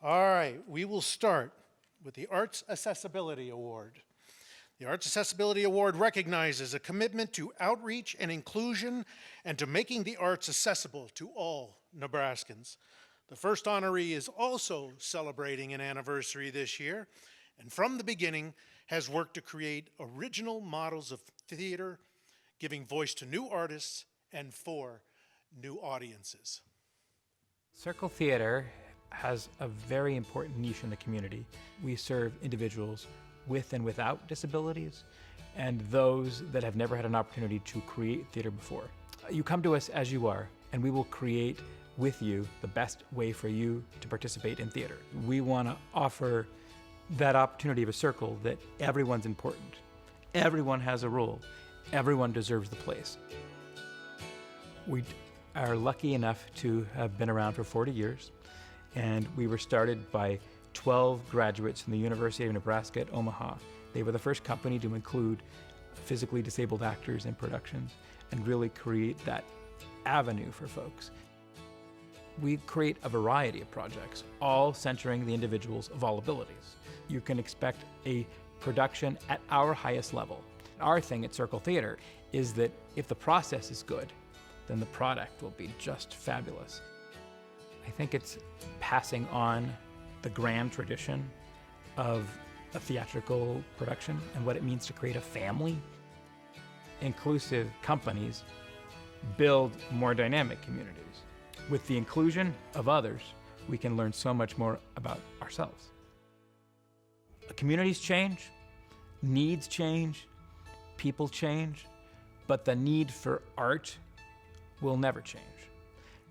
All right, we will start with the Arts Accessibility Award. The Arts Accessibility Award recognizes a commitment to outreach and inclusion and to making the arts accessible to all Nebraskans. The first honoree is also celebrating an anniversary this year, and from the beginning has worked to create original models of theater, giving voice to new artists and for new audiences. Circle Theater has a very important niche in the community. We serve individuals with and without disabilities and those that have never had an opportunity to create theater before. You come to us as you are, and we will create with you the best way for you to participate in theater. We want to offer that opportunity of a circle that everyone's important. Everyone has a role. Everyone deserves the place. We are lucky enough to have been around for 40 years, and we were started by 12 graduates from the University of Nebraska at Omaha. They were the first company to include physically disabled actors in productions and really create that avenue for folks. We create a variety of projects, all centering the individuals of all abilities. You can expect a production at our highest level. Our thing at Circle Theater is that if the process is good, then the product will be just fabulous. I think it's passing on the grand tradition of a theatrical production and what it means to create a family. Inclusive companies build more dynamic communities. With the inclusion of others, we can learn so much more about ourselves. Communities change, needs change, people change, but the need for art will never change.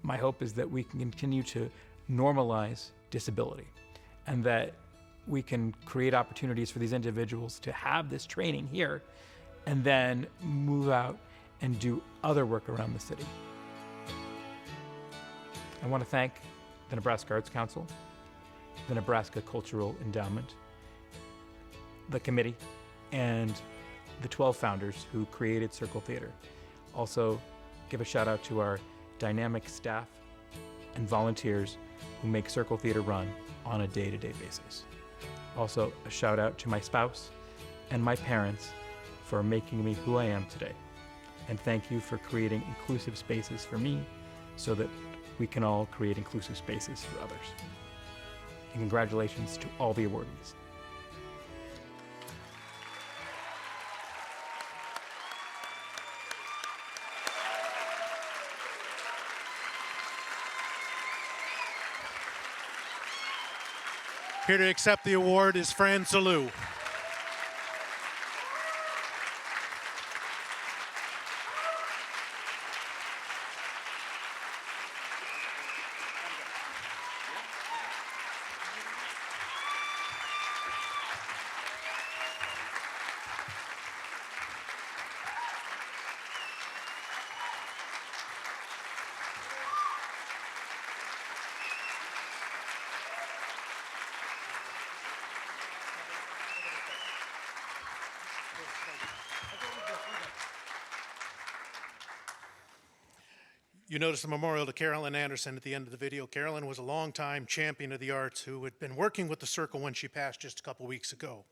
My hope is that we can continue to normalize disability and that we can create opportunities for these individuals to have this training here and then move out and do other work around the city. I want to thank the Nebraska Arts Council, the Nebraska Cultural Endowment, the committee, and the 12 founders who created Circle Theater. Also, give a shout out to our dynamic staff and volunteers who make Circle Theater run on a day-to-day basis. Also, a shout out to my spouse and my parents for making me who I am today. And thank you for creating inclusive spaces for me so that we can all create inclusive spaces for others. And congratulations to all the awardees. Here to accept the award is Fran Salou. You notice the memorial to Carolyn Anderson at the end of the video. Carolyn was a longtime champion of the arts who had been working with the Circle when she passed just a couple weeks ago.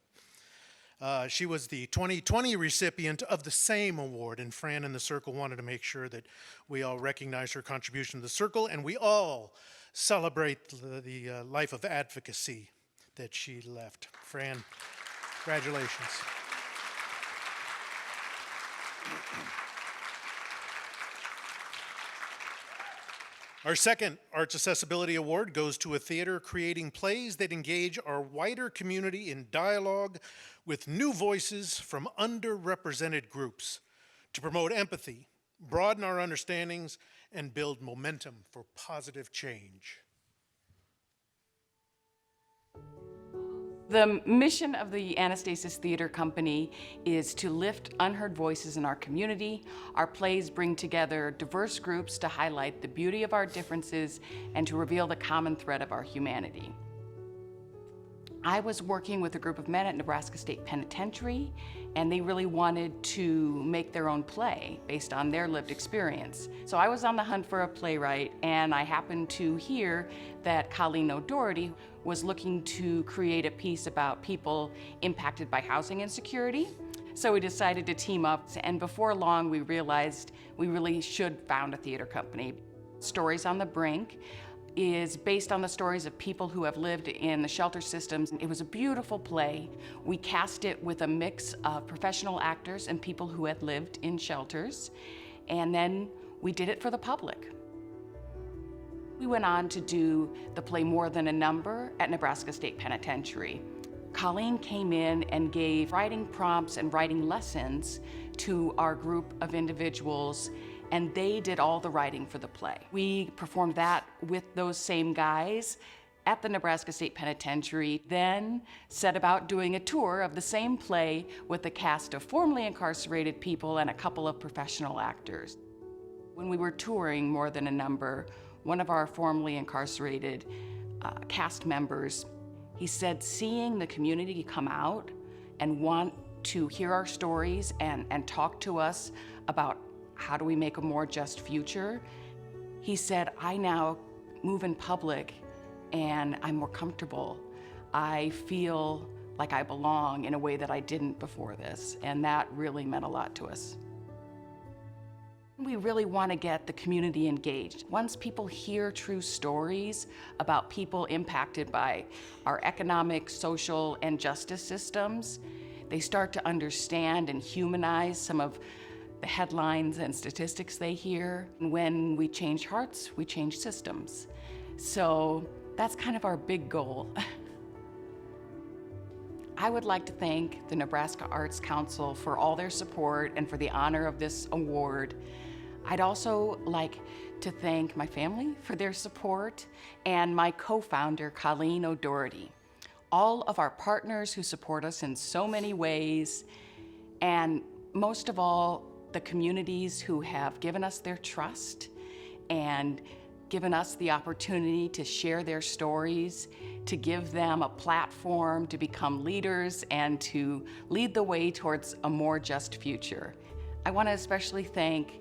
She was the 2020 recipient of the same award, and Fran and the Circle wanted to make sure that we all recognize her contribution to the Circle, and we all celebrate the life of advocacy that she left. Fran, congratulations. Our second Arts Accessibility Award goes to a theater creating plays that engage our wider community in dialogue with new voices from underrepresented groups to promote empathy, broaden our understandings, and build momentum for positive change. The mission of the Anastasis Theater Company is to lift unheard voices in our community. Our plays bring together diverse groups to highlight the beauty of our differences and to reveal the common thread of our humanity. I was working with a group of men at Nebraska State Penitentiary, and they really wanted to make their own play based on their lived experience. So I was on the hunt for a playwright, and I happened to hear that Colleen O'Doherty was looking to create a piece about people impacted by housing insecurity. So we decided to team up, and before long we realized we really should found a theater company. Stories on the Brink is based on the stories of people who have lived in the shelter systems. It was a beautiful play. We cast it with a mix of professional actors and people who had lived in shelters, and then we did it for the public. We went on to do the play More Than a Number at Nebraska State Penitentiary. Colleen came in and gave writing prompts and writing lessons to our group of individuals, and they did all the writing for the play. We performed that with those same guys at the Nebraska State Penitentiary, then set about doing a tour of the same play with a cast of formerly incarcerated people and a couple of professional actors. When we were touring More Than a Number, one of our formerly incarcerated cast members, he said seeing the community come out and want to hear our stories and talk to us about how do we make a more just future, he said, I now move in public and I'm more comfortable. I feel like I belong in a way that I didn't before this, and that really meant a lot to us. We really want to get the community engaged. Once people hear true stories about people impacted by our economic, social, and justice systems, they start to understand and humanize some of the headlines and statistics they hear. And when we change hearts, we change systems. So that's kind of our big goal. I would like to thank the Nebraska Arts Council for all their support and for the honor of this award. I'd also like to thank my family for their support and my co-founder, Colleen O'Doherty. All of our partners who support us in so many ways, and most of all, the communities who have given us their trust and given us the opportunity to share their stories, to give them a platform to become leaders and to lead the way towards a more just future. I want to especially thank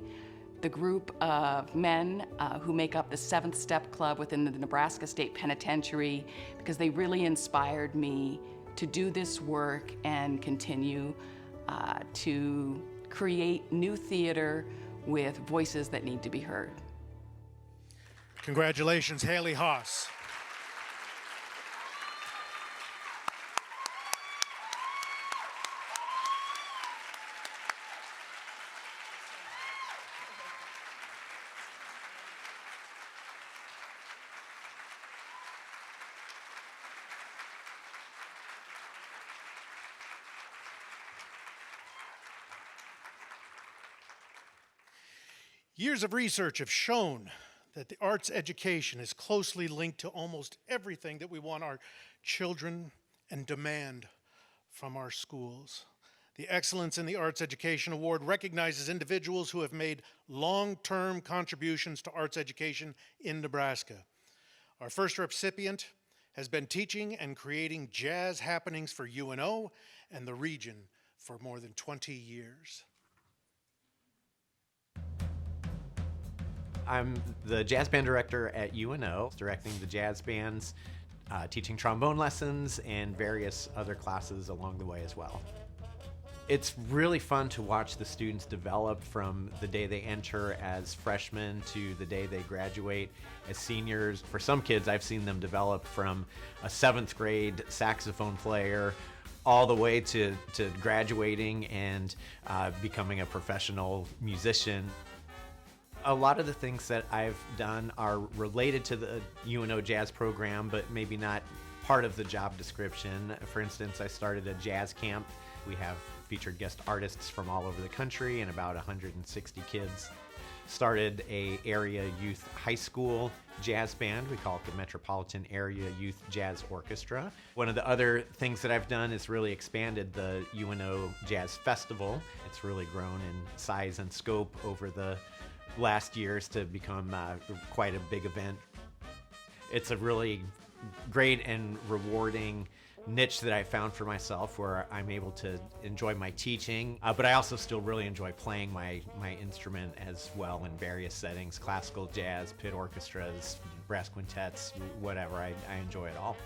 the group of men who make up the 7th Step Club within the Nebraska State Penitentiary, because they really inspired me to do this work and continue to create new theater with voices that need to be heard. Congratulations, Haley Haas. Years of research have shown that the arts education is closely linked to almost everything that we want our children and demand from our schools. The Excellence in the Arts Education Award recognizes individuals who have made long-term contributions to arts education in Nebraska. Our first recipient has been teaching and creating jazz happenings for UNO and the region for more than 20 years. I'm the jazz band director at UNO, directing the jazz bands, teaching trombone lessons, and various other classes along the way as well. It's really fun to watch the students develop from the day they enter as freshmen to the day they graduate as seniors. For some kids, I've seen them develop from a 7th grade saxophone player all the way to graduating and becoming a professional musician. A lot of the things that I've done are related to the UNO jazz program, but maybe not part of the job description. For instance, I started a jazz camp. We have featured guest artists from all over the country and about 160 kids. Started a area youth high school jazz band. We call it the Metropolitan Area Youth Jazz Orchestra. One of the other things that I've done is really expanded the UNO Jazz Festival. It's really grown in size and scope over the last years to become quite a big event. It's a really great and rewarding niche that I found for myself where I'm able to enjoy my teaching, but I also still really enjoy playing my instrument as well in various settings, classical, jazz, pit orchestras, brass quintets, whatever. I enjoy it all.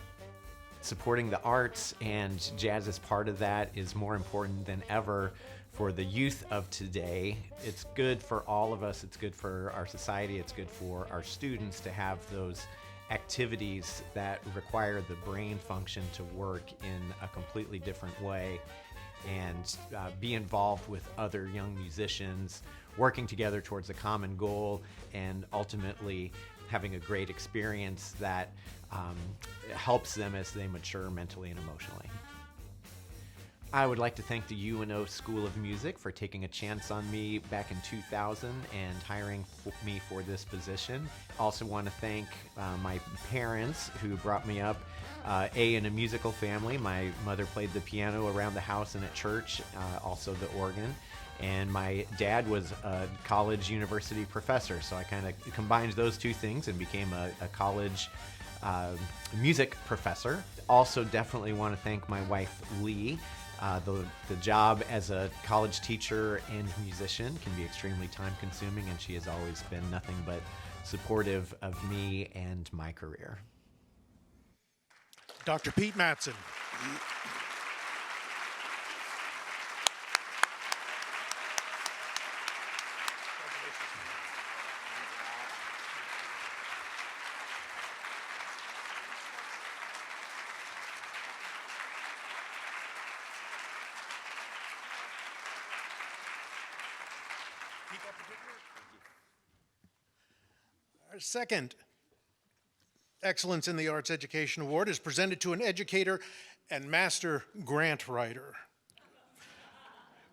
Supporting the arts and jazz as part of that is more important than ever for the youth of today. It's good for all of us. It's good for our society. It's good for our students to have those activities that require the brain function to work in a completely different way and be involved with other young musicians, working together towards a common goal and ultimately having a great experience that helps them as they mature mentally and emotionally. I would like to thank the UNO School of Music for taking a chance on me back in 2000 and hiring me for this position. Also want to thank my parents who brought me up in a musical family. My mother played the piano around the house and at church, also the organ. And my dad was a college university professor, so I kind of combined those two things and became a college music professor. Also definitely want to thank my wife, Lee. The job as a college teacher and musician can be extremely time-consuming, and she has always been nothing but supportive of me and my career. Dr. Pete Mattson. Our second Excellence in the Arts Education Award is presented to an educator and master grant writer,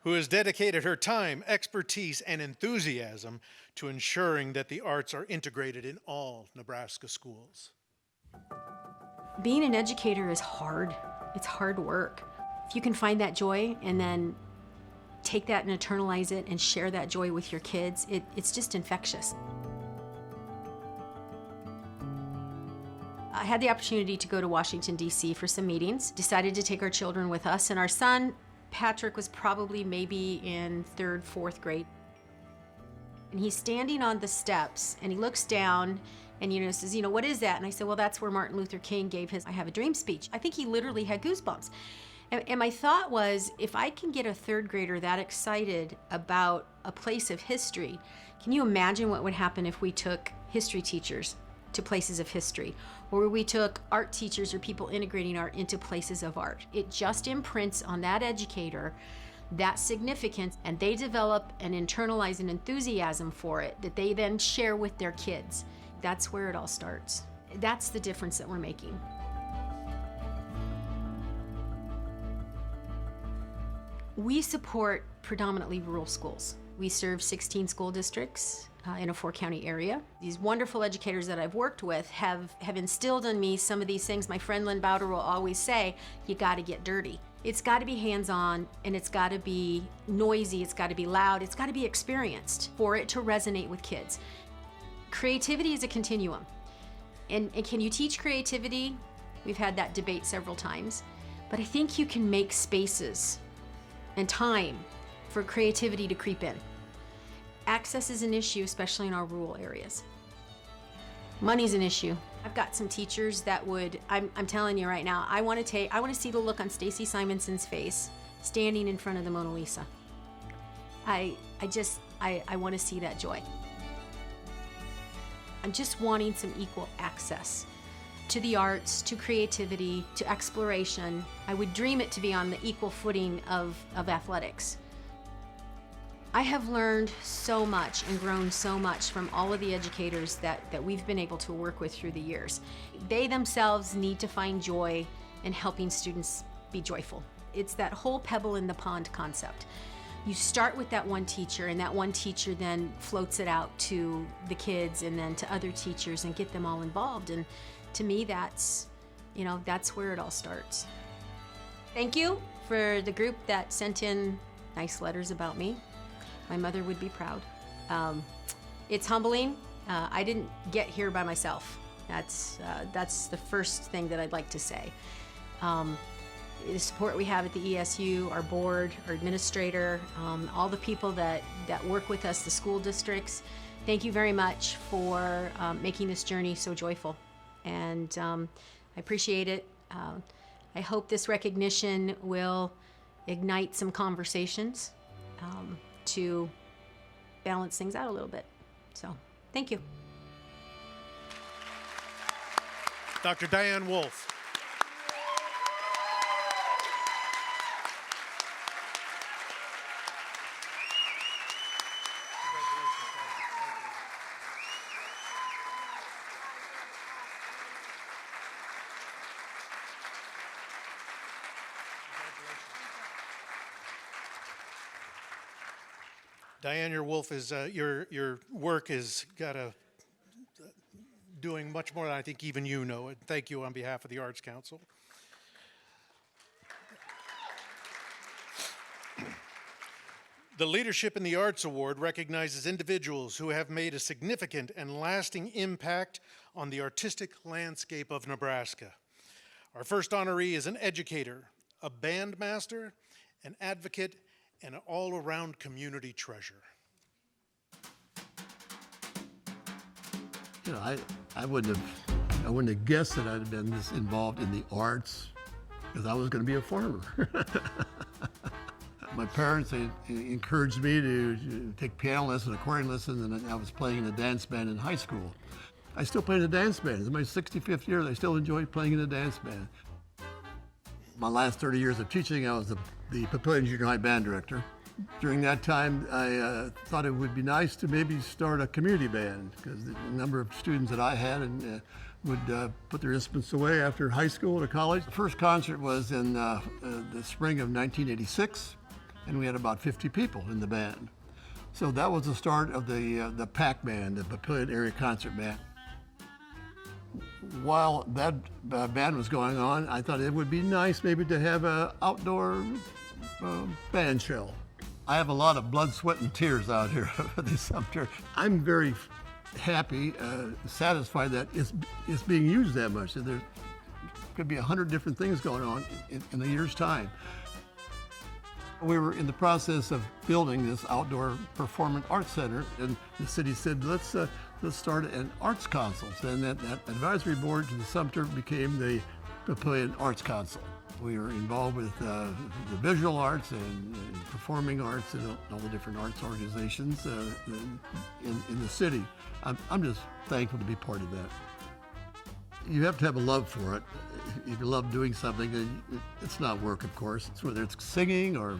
who has dedicated her time, expertise, and enthusiasm to ensuring that the arts are integrated in all Nebraska schools. Being an educator is hard. It's hard work. If you can find that joy and then take that and internalize it and share that joy with your kids, it's just infectious. I had the opportunity to go to Washington, D.C. for some meetings, decided to take our children with us, and our son, Patrick, was probably maybe in 3rd, 4th grade. And he's standing on the steps, and he looks down and, says, what is that? And I said, well, that's where Martin Luther King gave his I Have a Dream speech. I think he literally had goosebumps. And my thought was, if I can get a 3rd grader that excited about a place of history, can you imagine what would happen if we took history teachers to places of history, or we took art teachers or people integrating art into places of art? It just imprints on that educator that significance, and they develop and internalize an enthusiasm for it that they then share with their kids. That's where it all starts. That's the difference that we're making. We support predominantly rural schools. We serve 16 school districts in a 4-county area. These wonderful educators that I've worked with have instilled in me some of these things. My friend Lynn Bowder will always say, you gotta get dirty. It's gotta be hands-on, and it's gotta be noisy, it's gotta be loud, it's gotta be experienced for it to resonate with kids. Creativity is a continuum. And can you teach creativity? We've had that debate several times. But I think you can make spaces and time for creativity to creep in. Access is an issue, especially in our rural areas. Money's an issue. I've got some teachers that would, I'm telling you right now, I want to see the look on Stacy Simonson's face standing in front of the Mona Lisa. I want to see that joy. I'm just wanting some equal access to the arts, to creativity, to exploration. I would dream it to be on the equal footing of athletics. I have learned so much and grown so much from all of the educators that we've been able to work with through the years. They themselves need to find joy in helping students be joyful. It's that whole pebble in the pond concept. You start with that one teacher, and that one teacher then floats it out to the kids and then to other teachers and get them all involved. And to me, that's where it all starts. Thank you for the group that sent in nice letters about me. My mother would be proud. It's humbling. I didn't get here by myself. That's the first thing that I'd like to say. The support we have at the ESU, our board, our administrator, all the people that work with us, the school districts, thank you very much for making this journey so joyful. And I appreciate it. I hope this recognition will ignite some conversations to balance things out a little bit. So, thank you. Dr. Diane Wolf. Diane, your Wolf is your work is doing much more than I think even you know. And thank you on behalf of the Arts Council. The Leadership in the Arts Award recognizes individuals who have made a significant and lasting impact on the artistic landscape of Nebraska. Our first honoree is an educator, a bandmaster, an advocate, and an all-around community treasure. I wouldn't have guessed that I'd have been this involved in the arts, because I was going to be a farmer. My parents, they encouraged me to take piano lessons, accordion lessons, and I was playing in a dance band in high school. I still play in a dance band. It's my 65th year, and I still enjoy playing in a dance band. My last 30 years of teaching, I was the Papillion Junior High band director. During that time, I thought it would be nice to maybe start a community band, because the number of students that I had and would put their instruments away after high school or college. The first concert was in the spring of 1986, and we had about 50 people in the band. So that was the start of the PAC band, the Papillion Area Concert Band. While that band was going on, I thought it would be nice maybe to have an outdoor band show. I have a lot of blood, sweat, and tears out here this summer. I'm very happy, satisfied that it's being used that much. There could be 100 different things going on in a year's time. We were in the process of building this outdoor performing arts center, and the city said, let's start an arts council. And that advisory board to the Sumter became the Papillion Arts Council. We were involved with the visual arts and performing arts and all the different arts organizations in the city. I'm just thankful to be part of that. You have to have a love for it. If you love doing something, then it's not work, of course. It's whether it's singing or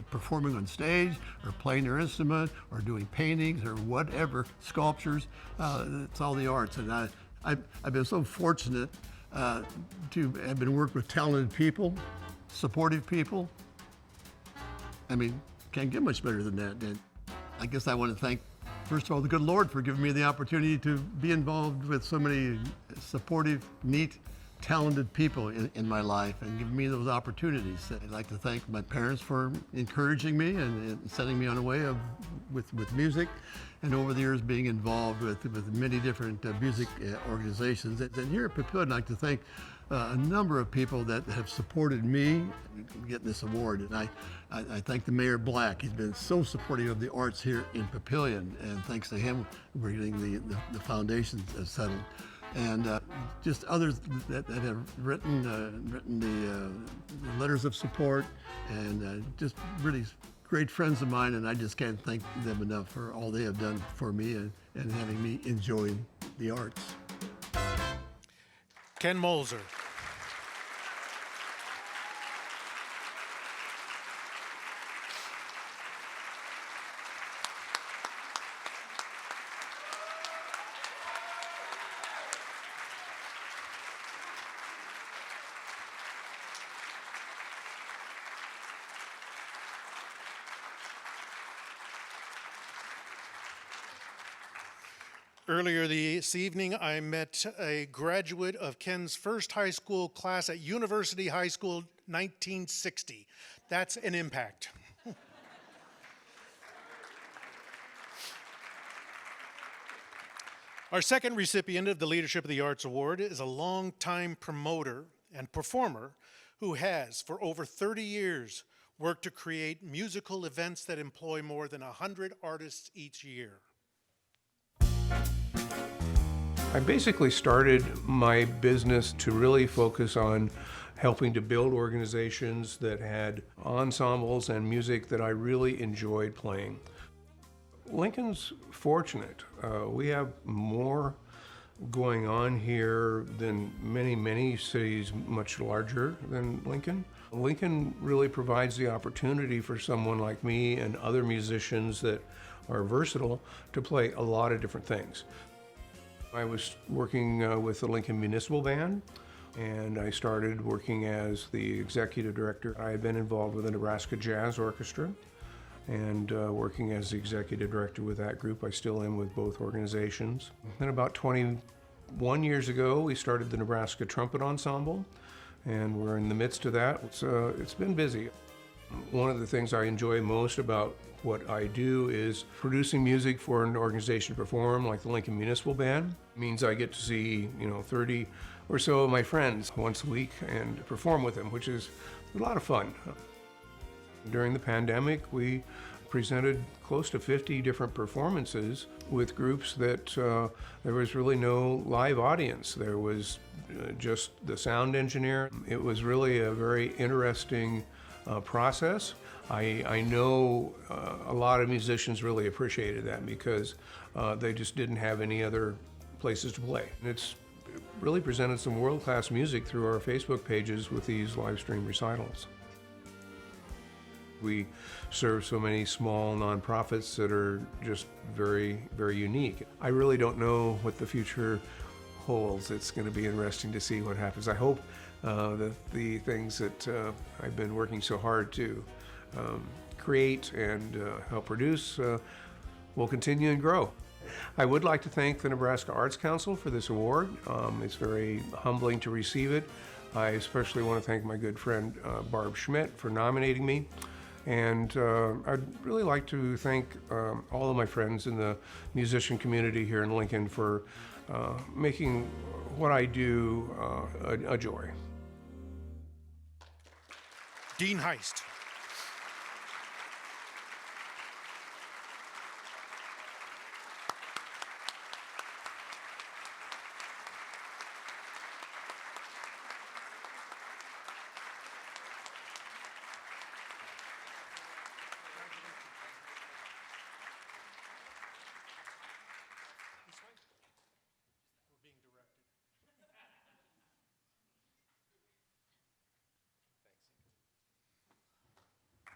performing on stage or playing their instrument or doing paintings or whatever, sculptures. It's all the arts. And I've been so fortunate to have been working with talented people, supportive people. I mean, can't get much better than that. And I guess I want to thank, first of all, the good Lord for giving me the opportunity to be involved with so many supportive, neat, talented people in my life and giving me those opportunities. I'd like to thank my parents for encouraging me and setting me on a way with music, and over the years being involved with many different music organizations. And here at Papillion, I'd like to thank a number of people that have supported me getting this award. And I thank the Mayor Black. He's been so supportive of the arts here in Papillion, and thanks to him, we're getting the foundation settled. And just others that have written the letters of support, and just really great friends of mine, and I just can't thank them enough for all they have done for me and having me enjoy the arts. Ken Molzer. Earlier this evening, I met a graduate of Ken's first high school class at University High School, 1960. That's an impact. Our second recipient of the Leadership of the Arts Award is a longtime promoter and performer who has, for over 30 years, worked to create musical events that employ more than 100 artists each year. I basically started my business to really focus on helping to build organizations that had ensembles and music that I really enjoyed playing. Lincoln's fortunate. We have more going on here than many cities much larger than Lincoln. Lincoln really provides the opportunity for someone like me and other musicians that are versatile to play a lot of different things. I was working with the Lincoln Municipal Band, and I started working as the executive director. I had been involved with the Nebraska Jazz Orchestra, and working as the executive director with that group. I still am with both organizations. Then about 21 years ago, we started the Nebraska Trumpet Ensemble, and we're in the midst of that. It's been busy. One of the things I enjoy most about what I do is producing music for an organization to perform, like the Lincoln Municipal Band. It means I get to see, 30 or so of my friends once a week and perform with them, which is a lot of fun. During the pandemic, we presented close to 50 different performances with groups that there was really no live audience. There was just the sound engineer. It was really a very interesting process. I know a lot of musicians really appreciated that because they just didn't have any other places to play. And it's really presented some world-class music through our Facebook pages with these live stream recitals. We serve so many small nonprofits that are just very, very unique. I really don't know what the future holds. It's going to be interesting to see what happens. I hope that the things that I've been working so hard to create and help produce will continue and grow. I would like to thank the Nebraska Arts Council for this award. It's very humbling to receive it. I especially want to thank my good friend Barb Schmidt for nominating me. And I'd really like to thank all of my friends in the musician community here in Lincoln for making what I do a joy. Dean Heist.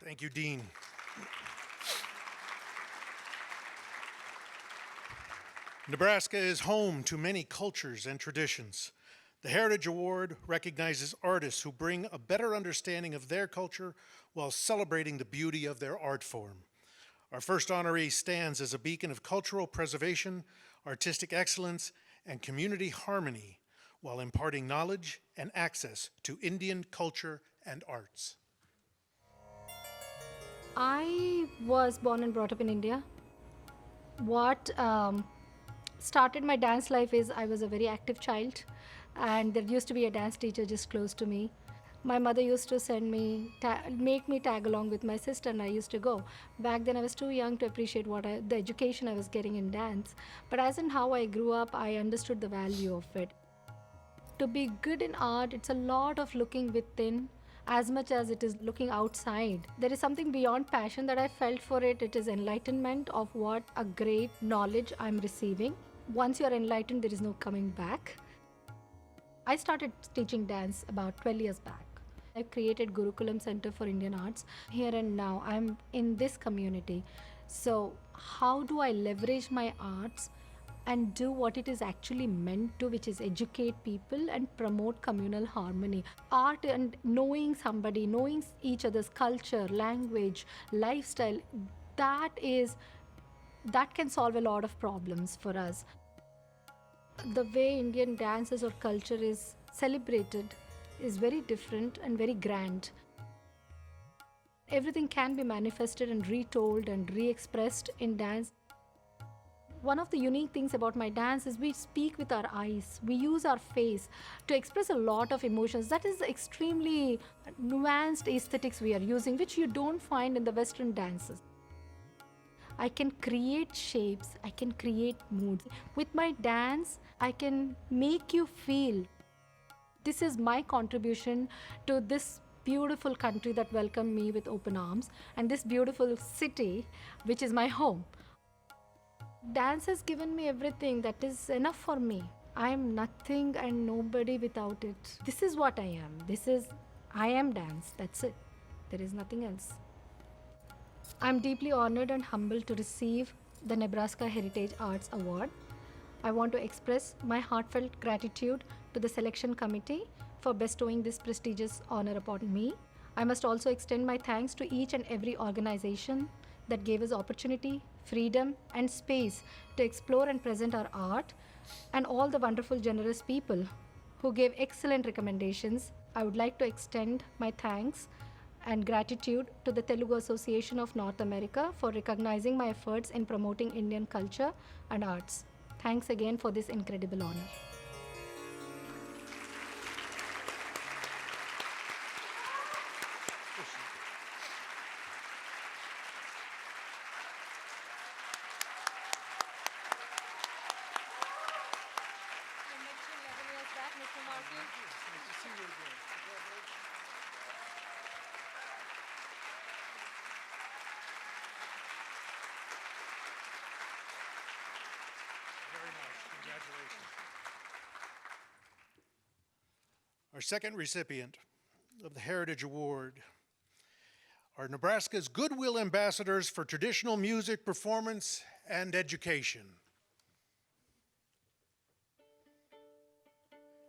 Thank you, Dean. Nebraska is home to many cultures and traditions. The Heritage Award recognizes artists who bring a better understanding of their culture while celebrating the beauty of their art form. Our first honoree stands as a beacon of cultural preservation, artistic excellence, and community harmony while imparting knowledge and access to Indian culture and arts. I was born and brought up in India. What started my dance life is I was a very active child, and there used to be a dance teacher just close to me. My mother used to send me, make me tag along with my sister, and I used to go. Back then I was too young to appreciate the education I was getting in dance. But as in how I grew up, I understood the value of it. To be good in art, it's a lot of looking within as much as it is looking outside. There is something beyond passion that I felt for it. It is enlightenment of what a great knowledge I'm receiving. Once you're enlightened, there is no coming back. I started teaching dance about 12 years back. I created Gurukulam Center for Indian Arts. Here and now, I'm in this community. So how do I leverage my arts and do what it is actually meant to, which is educate people and promote communal harmony? Art and knowing somebody, knowing each other's culture, language, lifestyle, that can solve a lot of problems for us. The way Indian dances or culture is celebrated is very different and very grand. Everything can be manifested and retold and re-expressed in dance. One of the unique things about my dance is we speak with our eyes. We use our face to express a lot of emotions. That is extremely nuanced aesthetics we are using, which you don't find in the Western dances. I can create shapes, I can create moods. With my dance, I can make you feel. This is my contribution to this beautiful country that welcomed me with open arms, and this beautiful city, which is my home. Dance has given me everything that is enough for me. I am nothing and nobody without it. This is what I am. I am dance. That's it. There is nothing else. I'm deeply honored and humbled to receive the Nebraska Heritage Arts Award. I want to express my heartfelt gratitude to the selection committee for bestowing this prestigious honor upon me. I must also extend my thanks to each and every organization that gave us opportunity, freedom, and space to explore and present our art, and all the wonderful, generous people who gave excellent recommendations. I would like to extend my thanks and gratitude to the Telugu Association of North America for recognizing my efforts in promoting Indian culture and arts. Thanks again for this incredible honor. Our second recipient of the Heritage Award are Nebraska's Goodwill Ambassadors for Traditional Music Performance and Education.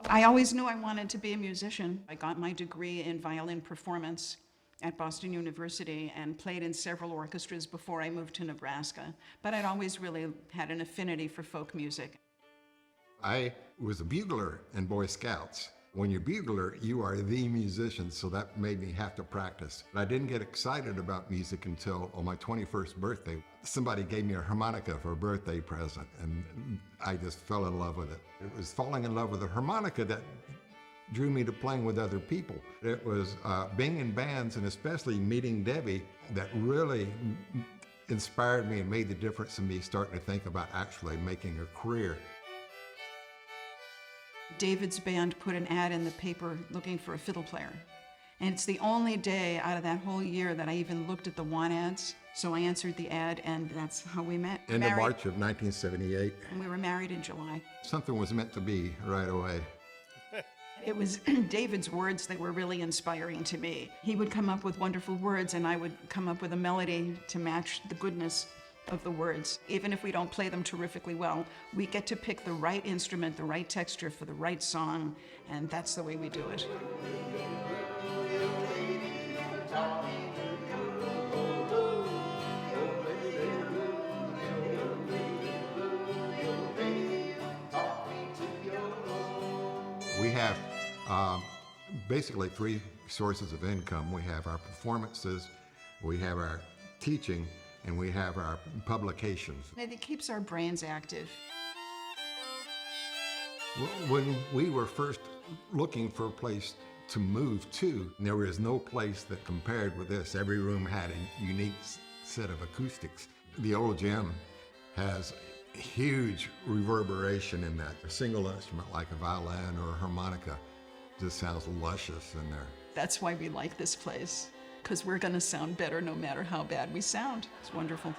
I always knew I wanted to be a musician. I got my degree in violin performance at Boston University and played in several orchestras before I moved to Nebraska. But I'd always really had an affinity for folk music. I was a bugler in Boy Scouts. When you're a bugler, you are the musician, so that made me have to practice. I didn't get excited about music until on my 21st birthday. Somebody gave me a harmonica for a birthday present, and I just fell in love with it. It was falling in love with the harmonica that drew me to playing with other people. It was being in bands, and especially meeting Debbie, that really inspired me and made the difference in me starting to think about actually making a career. David's band put an ad in the paper looking for a fiddle player. And it's the only day out of that whole year that I even looked at the want ads. So I answered the ad, and that's how we met. End of March of 1978. And we were married in July. Something was meant to be right away. It was David's words that were really inspiring to me. He would come up with wonderful words, and I would come up with a melody to match the goodness of the words. Even if we don't play them terrifically well, we get to pick the right instrument, the right texture for the right song, and that's the way we do it. We have basically three sources of income. We have our performances, we have our teaching, and we have our publications. It keeps our brains active. When we were first looking for a place to move to, there was no place that compared with this. Every room had a unique set of acoustics. The old gym has huge reverberation in that. A single instrument like a violin or a harmonica just sounds luscious in there. That's why we like this place, because we're going to sound better no matter how bad we sound. It's wonderful.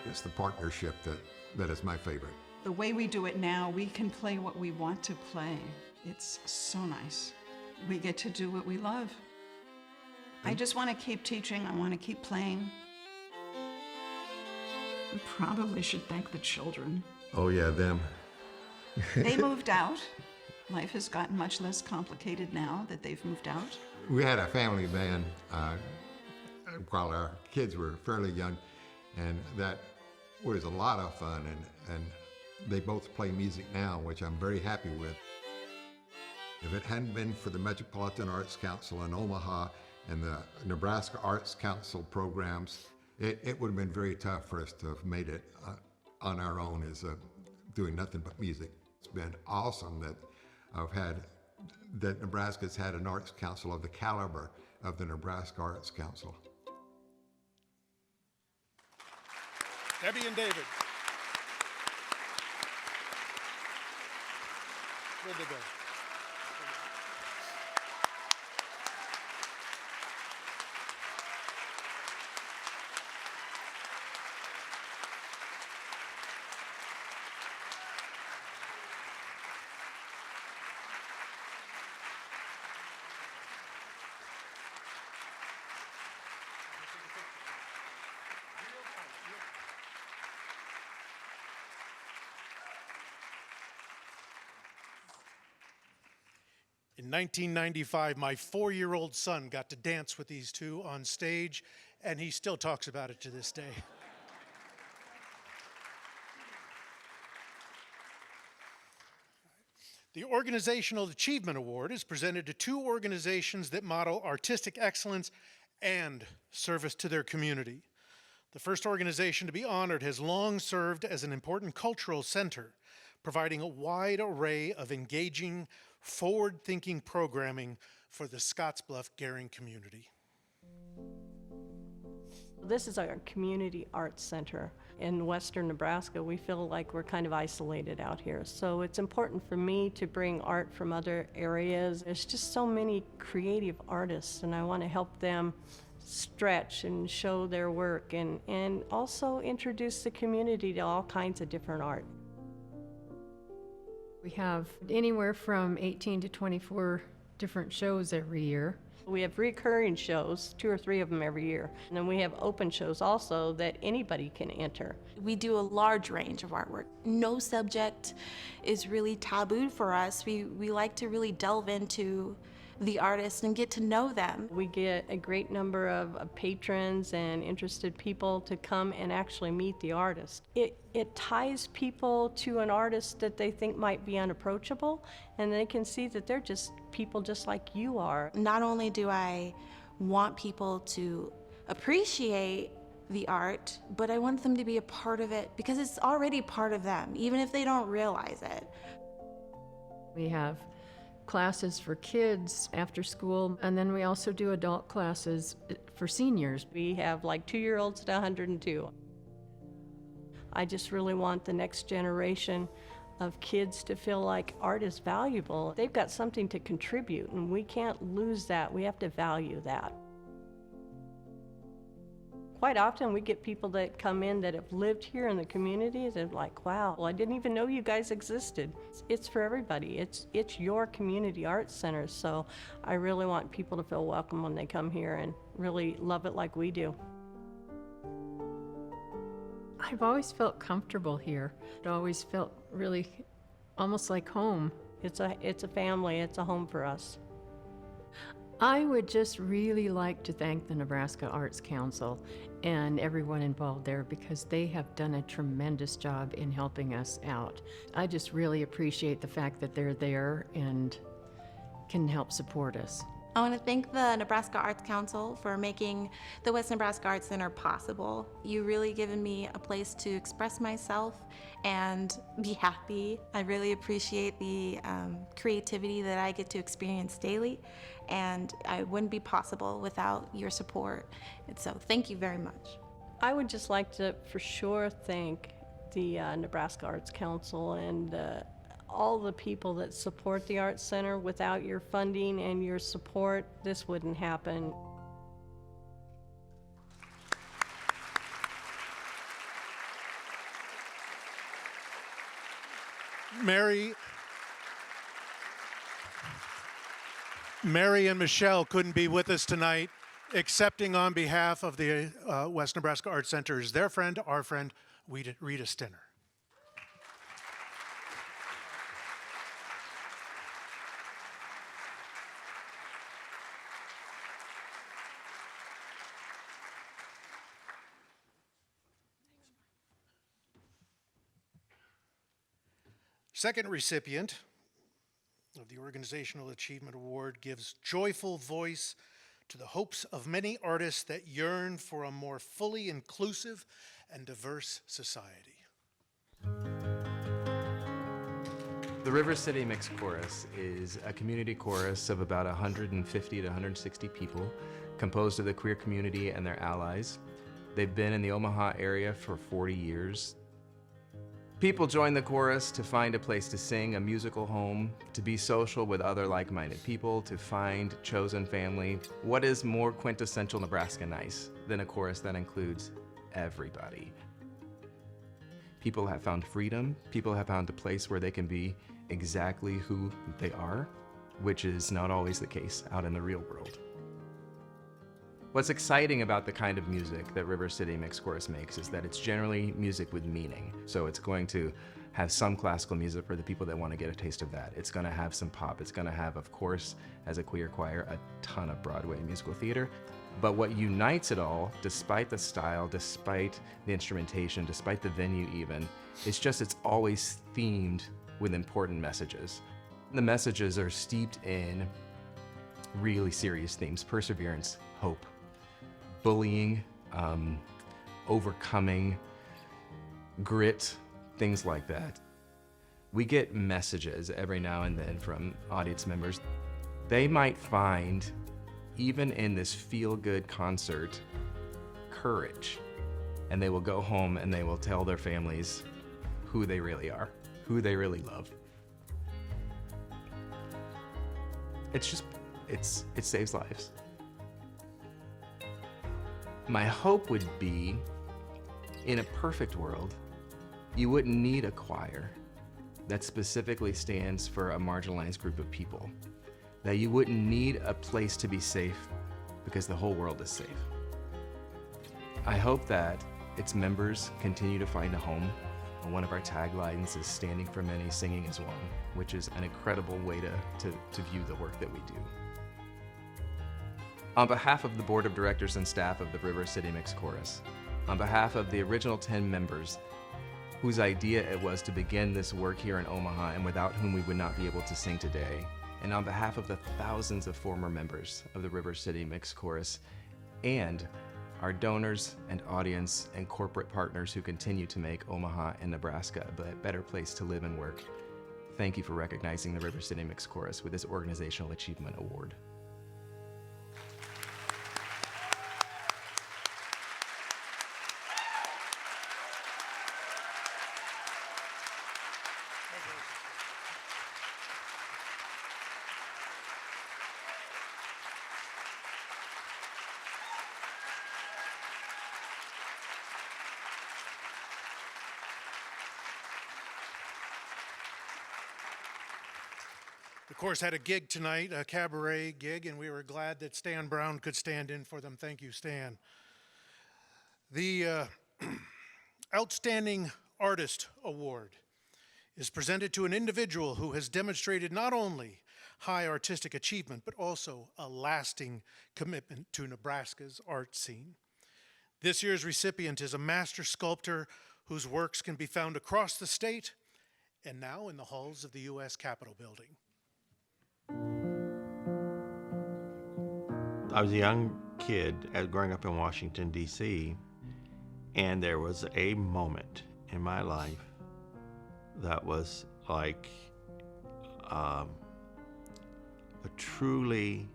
It's the partnership that is my favorite. The way we do it now, we can play what we want to play. It's so nice. We get to do what we love. I just want to keep teaching. I want to keep playing. We probably should thank the children. Oh yeah, them. They moved out. Life has gotten much less complicated now that they've moved out. We had a family band while our kids were fairly young, and that was a lot of fun, and they both play music now, which I'm very happy with. If it hadn't been for the Metropolitan Arts Council in Omaha and the Nebraska Arts Council programs, it would have been very tough for us to have made it on our own as doing nothing but music. It's been awesome that Nebraska's had an arts council of the caliber of the Nebraska Arts Council. Debbie and David. Where'd they go? In 1995, my 4-year-old son got to dance with these two on stage, and he still talks about it to this day. The Organizational Achievement Award is presented to two organizations that model artistic excellence and service to their community. The first organization to be honored has long served as an important cultural center, providing a wide array of engaging, forward-thinking programming for the Scottsbluff-Gehring community. This is our community arts center. In western Nebraska, we feel like we're kind of isolated out here. So it's important for me to bring art from other areas. There's just so many creative artists, and I want to help them stretch and show their work and also introduce the community to all kinds of different art. We have anywhere from 18 to 24 different shows every year. We have recurring shows, 2 or 3 of them every year. And then we have open shows also that anybody can enter. We do a large range of artwork. No subject is really taboo for us. We like to really delve into the artists and get to know them. We get a great number of patrons and interested people to come and actually meet the artist. It ties people to an artist that they think might be unapproachable, and they can see that they're just people just like you are. Not only do I want people to appreciate the art, but I want them to be a part of it because it's already part of them, even if they don't realize it. We have classes for kids after school, and then we also do adult classes for seniors. We have like 2-year-olds to 102. I just really want the next generation of kids to feel like art is valuable. They've got something to contribute, and we can't lose that. We have to value that. Quite often we get people that come in that have lived here in the community. They're like, wow, well, I didn't even know you guys existed. It's for everybody. It's your community arts center, so I really want people to feel welcome when they come here and really love it like we do. I've always felt comfortable here. It always felt really almost like home. It's a family. It's a home for us. I would just really like to thank the Nebraska Arts Council and everyone involved there because they have done a tremendous job in helping us out. I just really appreciate the fact that they're there and can help support us. I want to thank the Nebraska Arts Council for making the West Nebraska Arts Center possible. You really given me a place to express myself and be happy. I really appreciate the creativity that I get to experience daily, and it wouldn't be possible without your support. And so thank you very much. I would just like to for sure thank the Nebraska Arts Council and all the people that support the Arts Center. Without your funding and your support, this wouldn't happen. Mary and Michelle couldn't be with us tonight, accepting on behalf of the West Nebraska Arts Center is their friend, our friend, Rita Stinner. Second recipient of the Organizational Achievement Award gives joyful voice to the hopes of many artists that yearn for a more fully inclusive and diverse society. The River City Mixed Chorus is a community chorus of about 150 to 160 people, composed of the queer community and their allies. They've been in the Omaha area for 40 years. People join the chorus to find a place to sing, a musical home, to be social with other like-minded people, to find chosen family. What is more quintessential Nebraska nice than a chorus that includes everybody? People have found freedom. People have found a place where they can be exactly who they are, which is not always the case out in the real world. What's exciting about the kind of music that River City Mixed Chorus makes is that it's generally music with meaning. So it's going to have some classical music for the people that want to get a taste of that. It's going to have some pop. It's going to have, of course, as a queer choir, a ton of Broadway musical theater. But what unites it all, despite the style, despite the instrumentation, despite the venue even, it's always themed with important messages. The messages are steeped in really serious themes: perseverance, hope, bullying, overcoming, grit, things like that. We get messages every now and then from audience members. They might find, even in this feel-good concert, courage. And they will go home and they will tell their families who they really are, who they really love. It saves lives. My hope would be, in a perfect world, you wouldn't need a choir that specifically stands for a marginalized group of people. that you wouldn't need a place to be safe because the whole world is safe. I hope that its members continue to find a home. One of our taglines is standing for many, singing as one, which is an incredible way to view the work that we do. On behalf of the Board of Directors and staff of the River City Mixed Chorus, on behalf of the original 10 members whose idea it was to begin this work here in Omaha and without whom we would not be able to sing today, and on behalf of the thousands of former members of the River City Mixed Chorus and our donors and audience and corporate partners who continue to make Omaha and Nebraska a better place to live and work, thank you for recognizing the River City Mixed Chorus with this Organizational Achievement Award. The chorus had a gig tonight, a cabaret gig, and we were glad that Stan Brown could stand in for them. Thank you, Stan. The Outstanding Artist Award is presented to an individual who has demonstrated not only high artistic achievement, but also a lasting commitment to Nebraska's art scene. This year's recipient is a master sculptor whose works can be found across the state and now in the halls of the U.S. Capitol building. I was a young kid growing up in Washington, D.C., and there was a moment in my life that was like a truly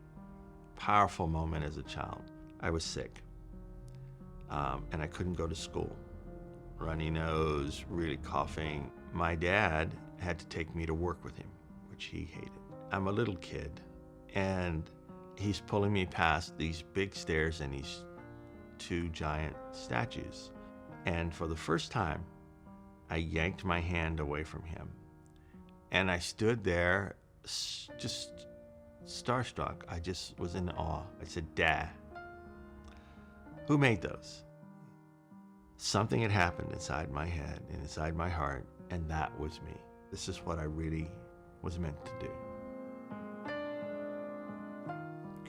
powerful moment as a child. I was sick, and I couldn't go to school. Runny nose, really coughing. My dad had to take me to work with him, which he hated. I'm a little kid, and he's pulling me past these big stairs and these two giant statues. And for the first time, I yanked my hand away from him. And I stood there just starstruck. I just was in awe. I said, "Dad, who made those?" Something had happened inside my head and inside my heart, and that was me. This is what I really was meant to do.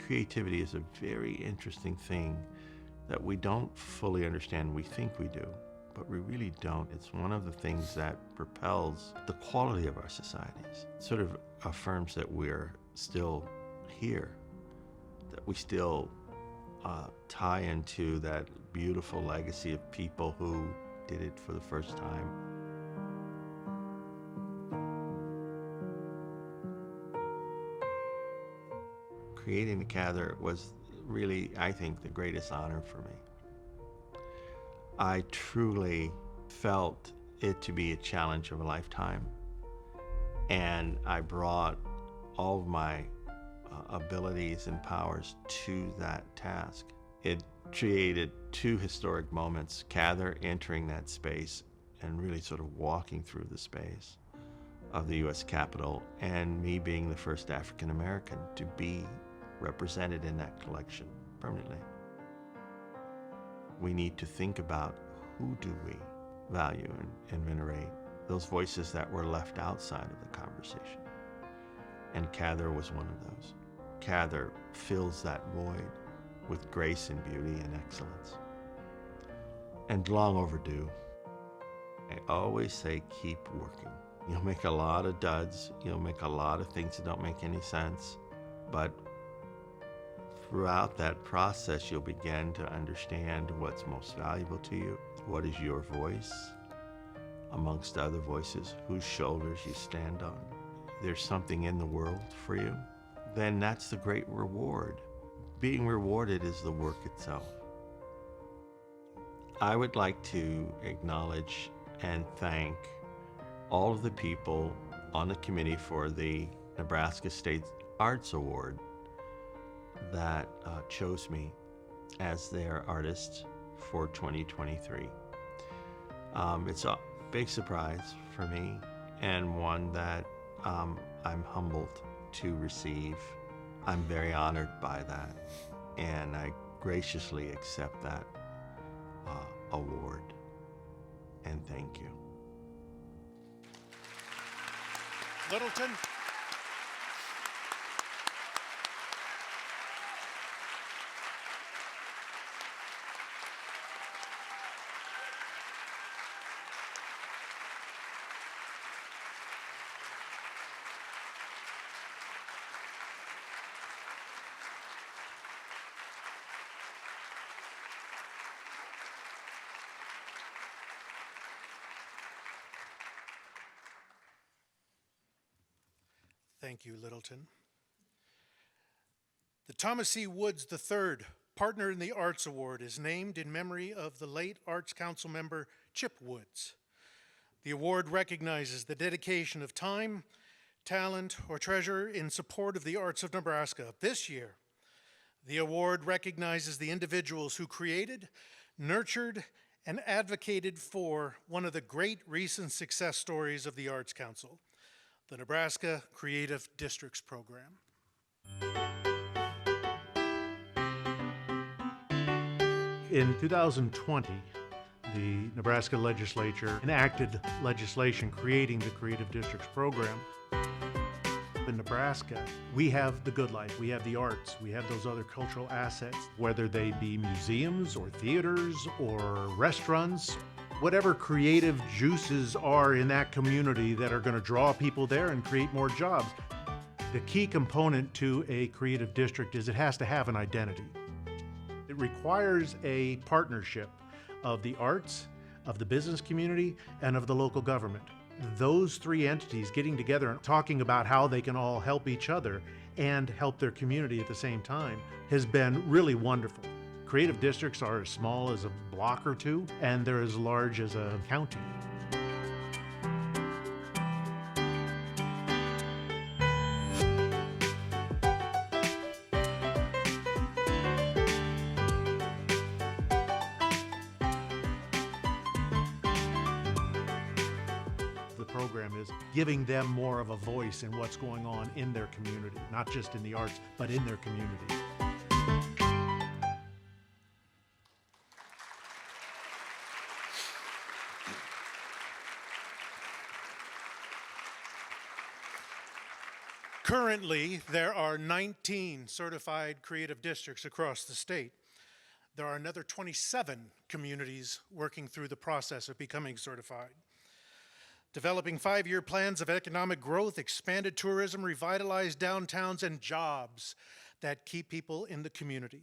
Creativity is a very interesting thing that we don't fully understand. We think we do, but we really don't. It's one of the things that propels the quality of our societies. It sort of affirms that we're still here, that we still tie into that beautiful legacy of people who did it for the first time. Creating the Cather was really, I think, the greatest honor for me. I truly felt it to be a challenge of a lifetime, and I brought all of my abilities and powers to that task. It created two historic moments: Cather entering that space and really sort of walking through the space of the U.S. Capitol, and me being the first African American to be represented in that collection permanently. We need to think about who do we value and venerate, those voices that were left outside of the conversation. And Cather was one of those. Cather fills that void with grace and beauty and excellence. And long overdue. I always say, keep working. You'll make a lot of duds, you'll make a lot of things that don't make any sense, but throughout that process, you'll begin to understand what's most valuable to you, what is your voice amongst other voices, whose shoulders you stand on. There's something in the world for you, then that's the great reward. Being rewarded is the work itself. I would like to acknowledge and thank all of the people on the committee for the Nebraska State Arts Award that chose me as their artist for 2023. It's a big surprise for me, and one that I'm humbled to receive. I'm very honored by that, and I graciously accept that award, and thank you. Littleton. Thank you, Littleton. The Thomas E. Woods III Partner in the Arts Award is named in memory of the late Arts Council member Chip Woods. The award recognizes the dedication of time, talent, or treasure in support of the arts of Nebraska. This year, the award recognizes the individuals who created, nurtured, and advocated for one of the great recent success stories of the Arts Council, the Nebraska Creative Districts Program. In 2020, the Nebraska legislature enacted legislation creating the Creative Districts Program. In Nebraska, we have the good life, we have the arts, we have those other cultural assets, whether they be museums or theaters or restaurants. Whatever creative juices are in that community that are going to draw people there and create more jobs. The key component to a creative district is it has to have an identity. It requires a partnership of the arts, of the business community, and of the local government. Those three entities getting together and talking about how they can all help each other and help their community at the same time has been really wonderful. Creative districts are as small as a block or two, and they're as large as a county. The program is giving them more of a voice in what's going on in their community, not just in the arts, but in their community. Currently, there are 19 certified creative districts across the state. There are another 27 communities working through the process of becoming certified. Developing 5-year plans of economic growth, expanded tourism, revitalized downtowns, and jobs that keep people in the community.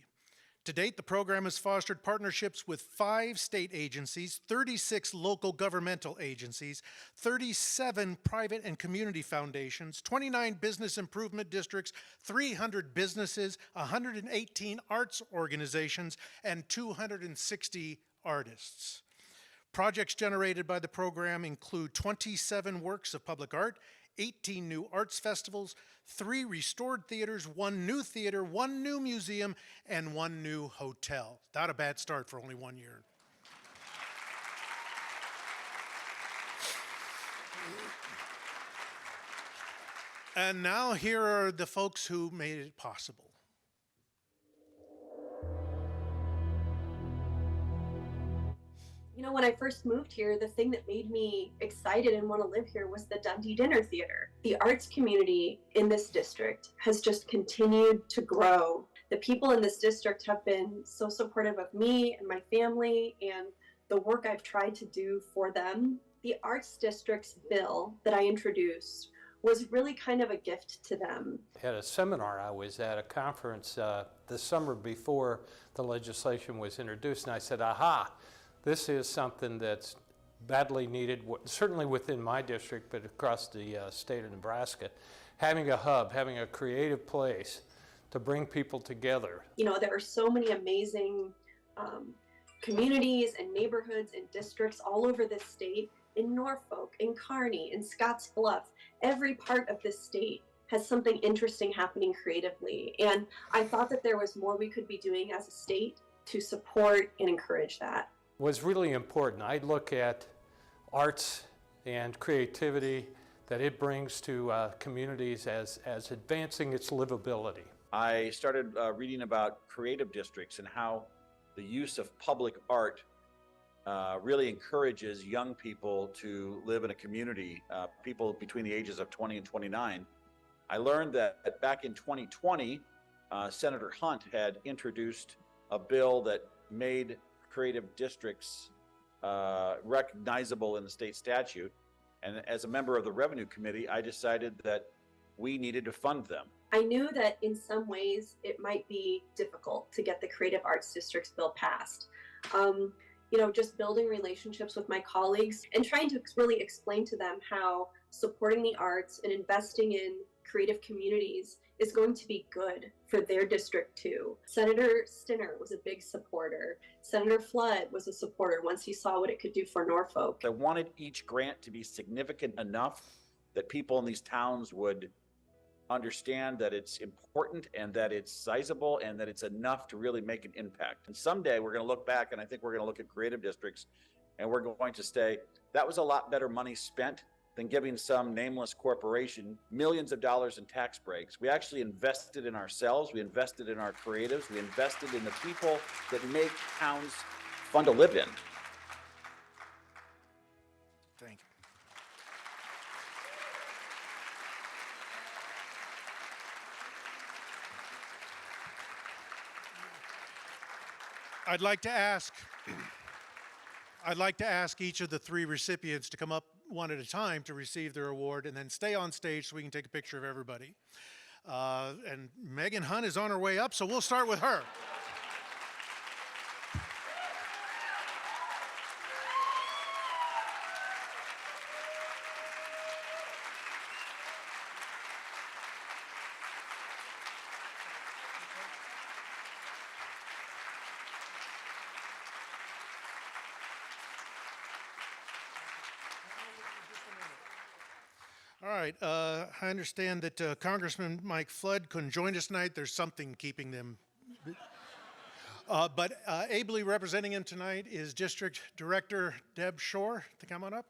To date, the program has fostered partnerships with 5 state agencies, 36 local governmental agencies, 37 private and community foundations, 29 business improvement districts, 300 businesses, 118 arts organizations, and 260 artists. Projects generated by the program include 27 works of public art, 18 new arts festivals, 3 restored theaters, 1 new theater, 1 new museum, and 1 new hotel. Not a bad start for only 1 year. And now here are the folks who made it possible. You know, when I first moved here, the thing that made me excited and want to live here was the Dundee Dinner Theater. The arts community in this district has just continued to grow. The people in this district have been so supportive of me and my family and the work I've tried to do for them. The arts district's bill that I introduced was really kind of a gift to them. At a seminar I was at, a conference the summer before the legislation was introduced, and I said, aha, this is something that's badly needed, certainly within my district, but across the state of Nebraska. Having a hub, having a creative place to bring people together. You know, there are so many amazing communities and neighborhoods and districts all over this state, in Norfolk, in Kearney, in Scotts Bluff. Every part of this state has something interesting happening creatively. And I thought that there was more we could be doing as a state to support and encourage that. Was really important. I look at arts and creativity that it brings to communities as advancing its livability. I started reading about creative districts and how the use of public art really encourages young people to live in a community, people between the ages of 20 and 29. I learned that back in 2020, Senator Hunt had introduced a bill that made creative districts recognizable in the state statute. And as a member of the Revenue Committee, I decided that we needed to fund them. I knew that in some ways it might be difficult to get the Creative Arts Districts bill passed. Just building relationships with my colleagues and trying to really explain to them how supporting the arts and investing in creative communities is going to be good for their district too. Senator Stinner was a big supporter. Senator Flood was a supporter once he saw what it could do for Norfolk. I wanted each grant to be significant enough that people in these towns would understand that it's important and that it's sizable and that it's enough to really make an impact. And someday we're going to look back, and I think we're going to look at creative districts, and we're going to say that was a lot better money spent than giving some nameless corporation millions of dollars in tax breaks. We actually invested in ourselves, we invested in our creatives, we invested in the people that make towns fun to live in. Thank you. I'd like to ask each of the three recipients to come up one at a time to receive their award and then stay on stage so we can take a picture of everybody. And Megan Hunt is on her way up, so we'll start with her. All right, I understand that Congressman Mike Flood couldn't join us tonight. There's something keeping them. But ably representing him tonight is District Director Deb Shore. Come on up.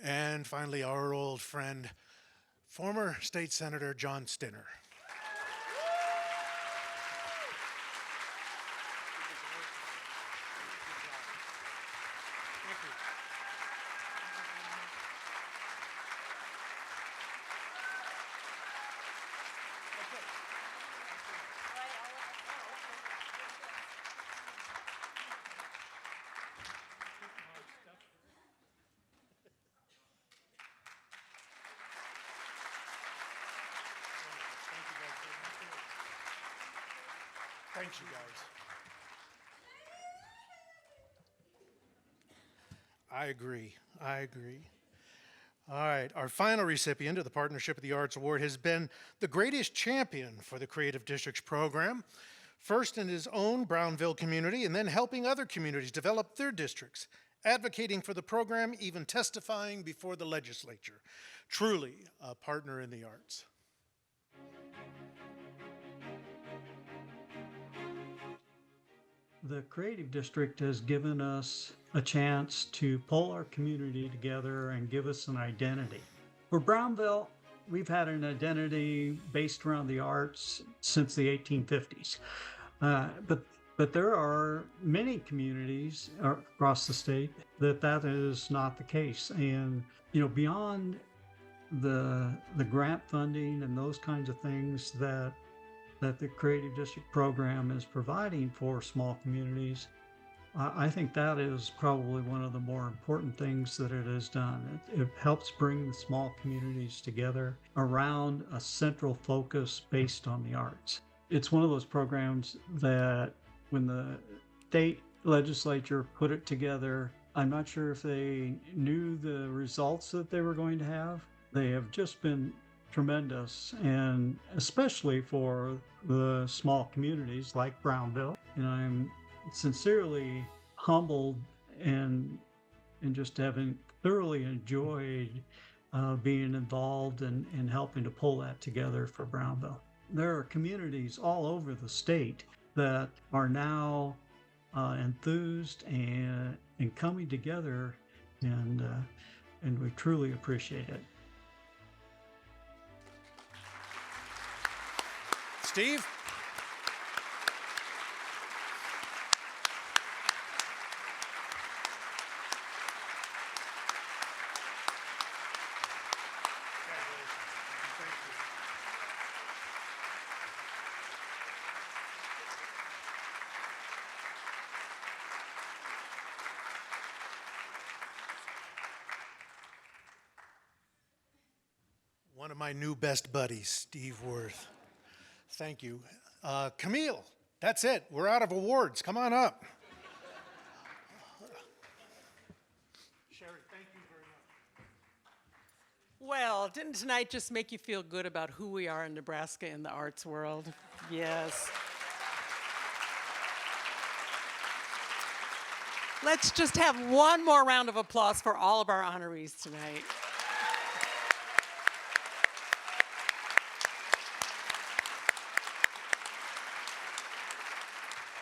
And finally, our old friend, former State Senator John Stinner. Thanks, you guys. I agree. All right, our final recipient of the Partnership of the Arts Award has been the greatest champion for the Creative Districts program, first in his own Brownville community and then helping other communities develop their districts, advocating for the program, even testifying before the legislature. Truly a partner in the arts. The Creative District has given us a chance to pull our community together and give us an identity. For Brownville, we've had an identity based around the arts since the 1850s. But there are many communities across the state that is not the case. And, beyond the grant funding and those kinds of things that the Creative District program is providing for small communities, I think that is probably one of the more important things that it has done. It helps bring the small communities together around a central focus based on the arts. It's one of those programs that when the state legislature put it together, I'm not sure if they knew the results that they were going to have. They have just been tremendous, and especially for the small communities like Brownville. And I'm sincerely humbled and just having thoroughly enjoyed being involved in helping to pull that together for Brownville. There are communities all over the state that are now enthused and coming together, and we truly appreciate it. Steve? One of my new best buddies, Steve Worth. Thank you. Camille, that's it. We're out of awards. Come on up. Sherry, thank you very much. Well, didn't tonight just make you feel good about who we are in Nebraska in the arts world? Yes. Let's just have one more round of applause for all of our honorees tonight.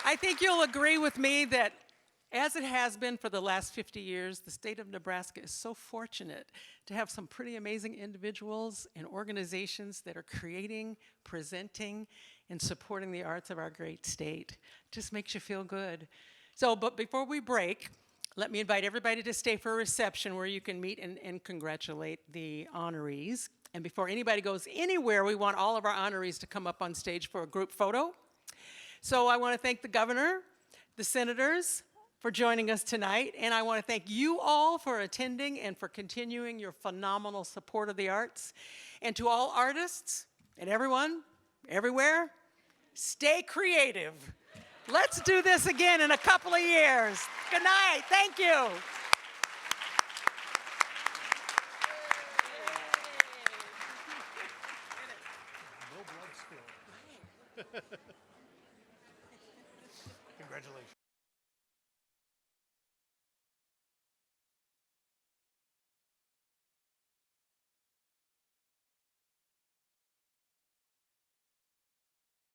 I think you'll agree with me that, as it has been for the last 50 years, the state of Nebraska is so fortunate to have some pretty amazing individuals and organizations that are creating, presenting, and supporting the arts of our great state. Just makes you feel good. So, but before we break, let me invite everybody to stay for a reception where you can meet and congratulate the honorees. And before anybody goes anywhere, we want all of our honorees to come up on stage for a group photo. So I want to thank the governor, the senators for joining us tonight, and I want to thank you all for attending and for continuing your phenomenal support of the arts. And to all artists and everyone, everywhere, stay creative. Let's do this again in a couple of years. Good night. Thank you. No blood spilled. Congratulations.